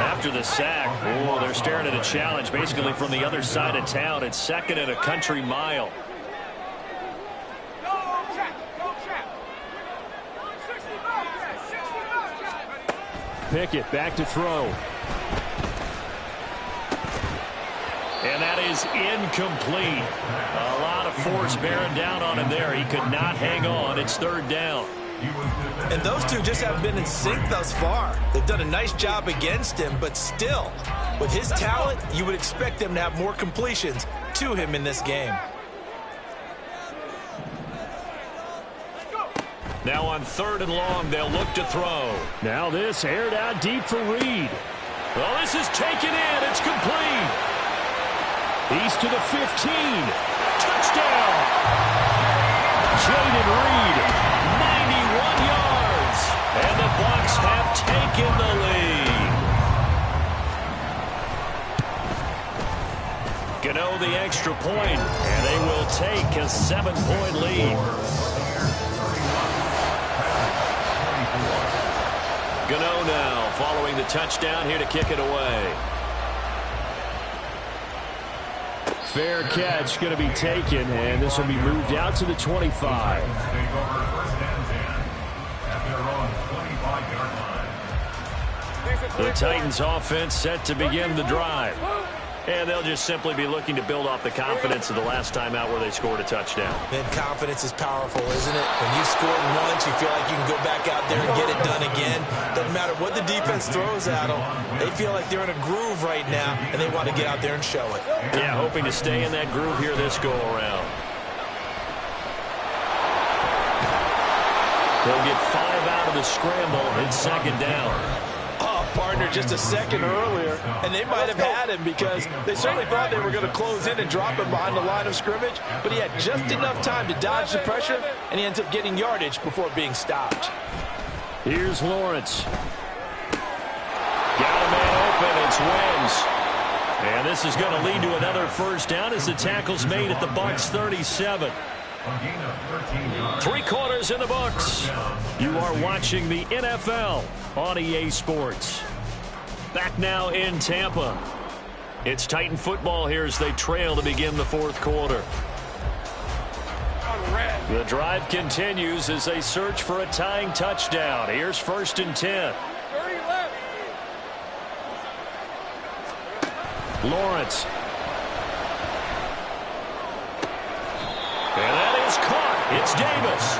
Speaker 1: After the sack, oh, they're staring at a challenge basically from the other side of town. It's 2nd and a country mile. Pickett back to throw. And that is incomplete. A lot of force bearing down on him there. He could not hang on. It's 3rd down.
Speaker 2: And those two just haven't been in sync thus far. They've done a nice job against him, but still, with his talent, you would expect them to have more completions to him in this game.
Speaker 1: Now on 3rd and long, they'll look to throw. Now this aired out deep for Reed. Well, this is taken in. It's complete. He's to the 15. Touchdown. Jaden Reed, 91 yards. And the Bucs have taken the lead. Gano the extra point, and they will take a 7-point lead. Gano now following the touchdown here to kick it away. Fair catch going to be taken, and this will be moved out to the 25. The Titans offense set to begin the drive. And they'll just simply be looking to build off the confidence of the last time out where they scored a touchdown.
Speaker 2: And confidence is powerful, isn't it? When you've scored once, you feel like you can go back out there and get it done again. Doesn't matter what the defense throws at them. They feel like they're in a groove right now, and they want to get out there and show it.
Speaker 1: Yeah, hoping to stay in that groove here this go-around. They'll get 5 out of the scramble. It's 2nd down.
Speaker 2: Partner just a second earlier, and they might have had him because they certainly thought they were going to close in and drop him behind the line of scrimmage, but he had just enough time to dodge the pressure, and he ends up getting yardage before being stopped.
Speaker 1: Here's Lawrence. Got a man open. It's Wims. And this is going to lead to another 1st down as the tackle's made at the Bucs 37. 3 quarters in the books. You are watching the NFL on EA Sports. Back now in Tampa. It's Titan football here as they trail to begin the 4th quarter. The drive continues as they search for a tying touchdown. Here's 1st and 10. Lawrence. And that is caught. It's Davis.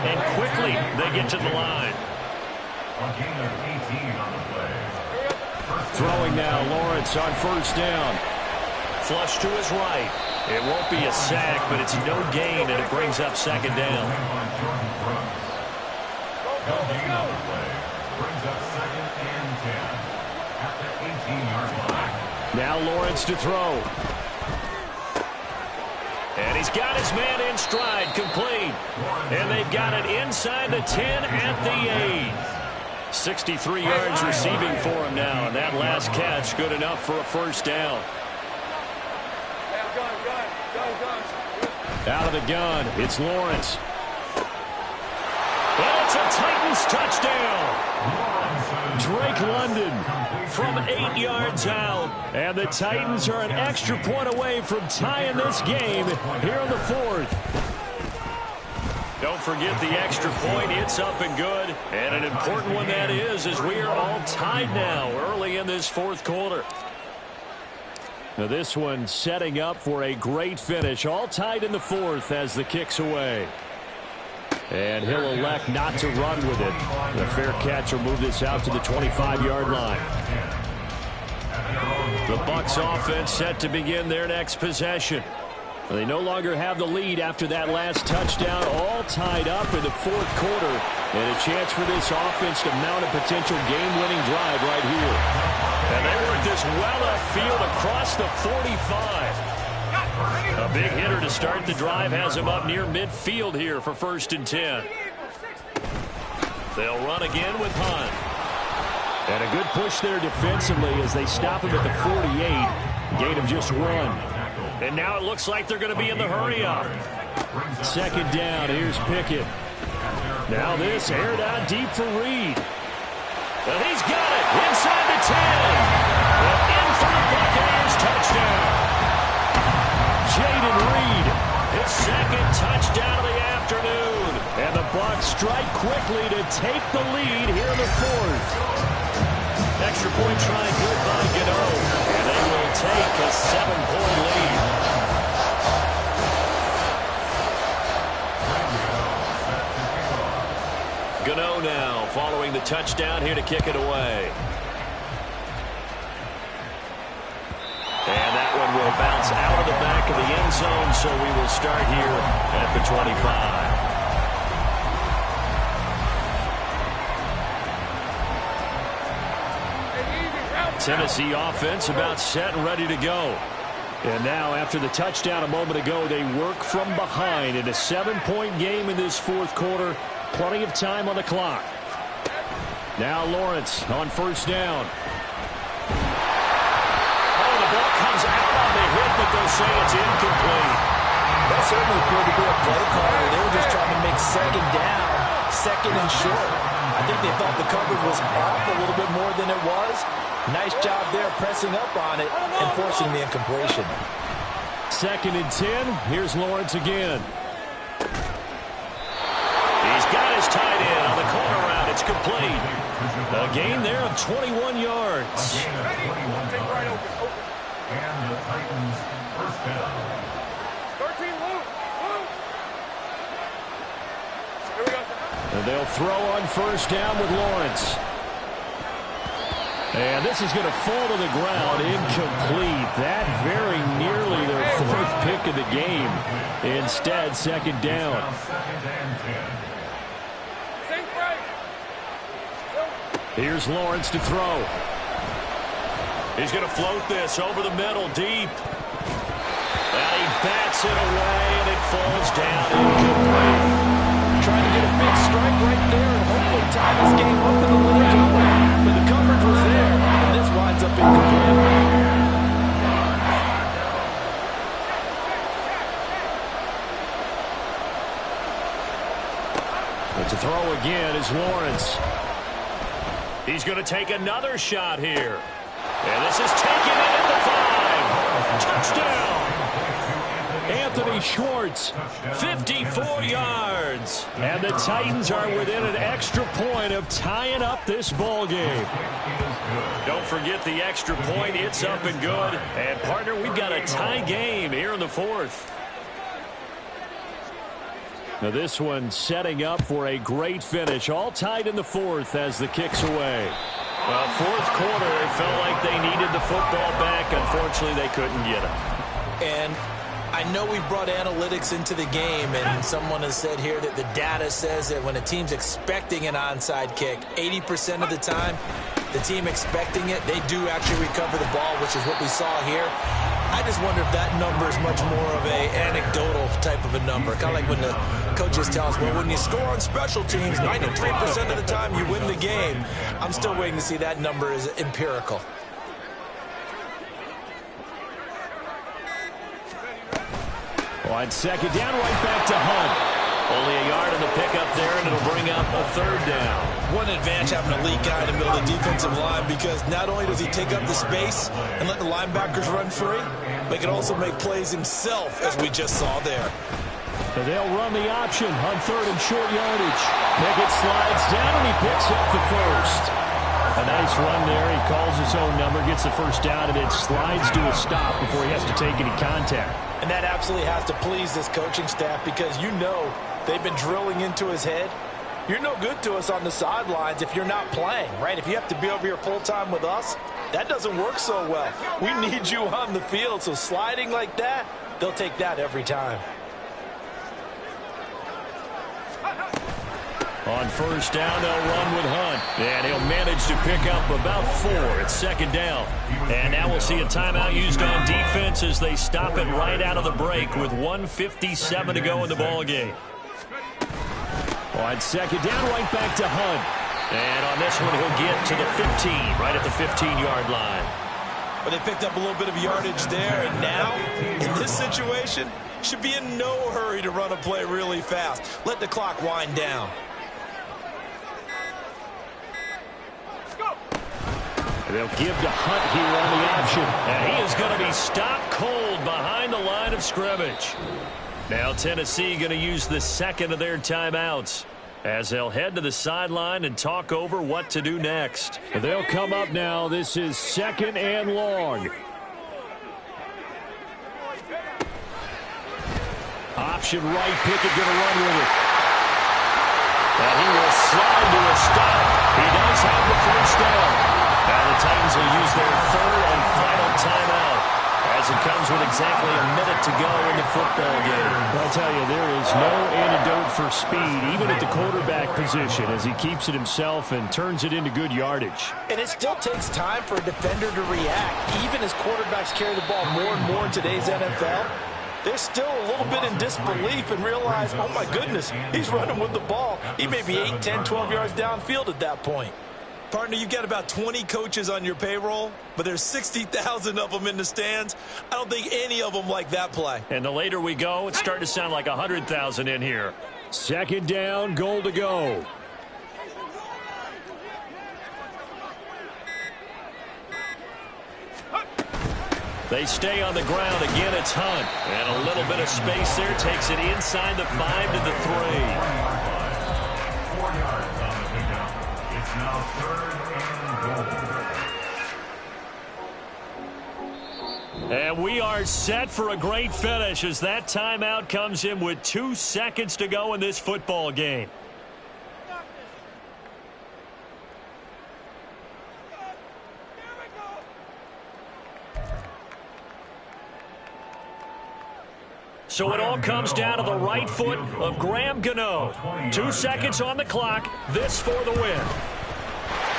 Speaker 1: And quickly they get to the line. Throwing now, Lawrence on 1st down. Flush to his right. It won't be a sack, but it's no gain, and it brings up 2nd down. Now Lawrence to throw. And He's got his man in stride, complete. And they've got it inside the 10 at the 8. 63 yards receiving for him now, and that last catch good enough for a first down. Out of the gun, it's Lawrence. And it's a Titans touchdown. Drake London from 8 yards out. And the Titans are an extra point away from tying this game here in the fourth. Don't forget the extra point. It's up and good. And an important one that is, as we are all tied now early in this fourth quarter. Now this one setting up for a great finish. All tied in the fourth as the kick's away. And he'll elect not to run with it. The fair catch will move this out to the 25-yard line. The Bucs offense set to begin their next possession. They no longer have the lead after that last touchdown, all tied up in the fourth quarter. And a chance for this offense to mount a potential game-winning drive right here. And they work this well upfield across the 45. A big hitter to start the drive has him up near midfield here for 1st and 10. They'll run again with Hunt. And a good push there defensively as they stop him at the 48. Gain of just 1. And now it looks like they're going to be in the hurry-up. 2nd down, here's Pickett. Now this aired out deep for Reed. And he's got it inside the 10. And in for the Buccaneers touchdown. Jaden Reed, his 2nd touchdown of the afternoon. And the Bucs strike quickly to take the lead here in the fourth. Extra point try good by Gano. And they will take a 7-point lead. Gano now following the touchdown here to kick it away. And that one will bounce out of the back of the end zone, so we will start here at the 25. Tennessee offense about set and ready to go. And now after the touchdown a moment ago, they work from behind in a 7-point game in this fourth quarter. Plenty of time on the clock. Now Lawrence on 1st down. Ball comes out on the hit, but they'll say it's incomplete.
Speaker 2: That certainly appeared to be a play call where they were just trying to make 2nd down, 2nd and short. I think they thought the coverage was off a little bit more than it was. Nice job there pressing up on it and forcing the incompletion.
Speaker 1: 2nd and 10. Here's Lawrence again. He's got his tight end on the corner route. It's complete. A gain there of 21 yards.
Speaker 4: And the Titans' first down.
Speaker 3: 13, Luke. Here we go.
Speaker 1: And they'll throw on 1st down with Lawrence. And this is going to fall to the ground, incomplete. That very nearly their 4th pick of the game. Instead, 2nd down. Here's Lawrence to throw. He's going to float this over the middle, deep. And he bats it away, and it falls down incomplete.
Speaker 2: Trying to get a big strike right there and hopefully tie this game up in the lead. But the coverage was there, and this winds up incomplete.
Speaker 1: But to throw again is Lawrence. He's going to take another shot here. And this is taken in at the 5. Touchdown. Anthony Schwartz, 54 yards. And the Titans are within an extra point of tying up this ball game. Don't forget the extra point. It's up and good. And, partner, we've got a tie game here in the fourth. Now this one setting up for a great finish. All tied in the fourth as the kick's away. Well, fourth quarter, it felt like they needed the football back. Unfortunately, they couldn't get it.
Speaker 2: And I know we brought analytics into the game, and someone has said here that the data says that when a team's expecting an onside kick, 80% of the time, the team expecting it, they do actually recover the ball, which is what we saw here. I just wonder if that number is much more of a anecdotal type of a number. Kind of like when the coaches tell us, well, when you score on special teams, 93% of the time you win the game. I'm still waiting to see that number is empirical.
Speaker 1: On second down, right back to Hunt. Only a yard on the pickup there, and it'll bring up a third down.
Speaker 2: One advantage having a elite guy in the middle of the defensive line, because not only does he take up the space and let the linebackers run free, but he can also make plays himself, as we just saw there.
Speaker 1: And they'll run the option on third and short yardage. Pickett slides down, and he picks up the first. A nice run there. He calls his own number, gets the first down, and then slides to a stop before he has to take any contact.
Speaker 2: And that absolutely has to please this coaching staff, because you know they've been drilling into his head. You're no good to us on the sidelines if you're not playing, right? If you have to be over here full-time with us, that doesn't work so well. We need you on the field, so sliding like that, they'll take that every time.
Speaker 1: On first down, they'll run with Hunt. And he'll manage to pick up about 4 at second down. And now we'll see a timeout used on defense as they stop it right out of the break with 1:57 to go in the ballgame. On second down, right back to Hunt. And on this one, he'll get to the 15, right at the 15-yard line.
Speaker 2: But they picked up a little bit of yardage there, and now, in this situation, should be in no hurry to run a play really fast. Let the clock wind down.
Speaker 1: They'll give to Hunt here on the option. And he is going to be stopped cold behind the line of scrimmage. Now Tennessee going to use the second of their timeouts as they'll head to the sideline and talk over what to do next. They'll come up now. This is second and long. Option right. Pickett going to run with it. And he will slide to a stop. He does have the first down. Now the Titans will use their third and final timeout as it comes with exactly a minute to go in the football game. I'll tell you, there is no antidote for speed, even at the quarterback position, as he keeps it himself and turns it into good yardage.
Speaker 2: And it still takes time for a defender to react. Even as quarterbacks carry the ball more and more in today's NFL, they're still a little bit in disbelief and realize, oh my goodness, he's running with the ball. He may be 8, 10, 12 yards downfield at that point. Partner, you've got about 20 coaches on your payroll, but there's 60,000 of them in the stands. I don't think any of them like that play.
Speaker 1: And the later we go, it's starting to sound like 100,000 in here. Second down, goal to go. They stay on the ground. Again, it's Hunt. And a little bit of space there. Takes it inside the 5 to the 3.
Speaker 4: 4 yards on the pickup. It's now third and goal.
Speaker 1: And we are set for a great finish as that timeout comes in with 2 seconds to go in this football game. So it all comes down to the right foot of Graham Gano. 2 seconds on the clock. This for the win.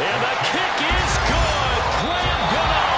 Speaker 1: And the kick is good. Graham Gano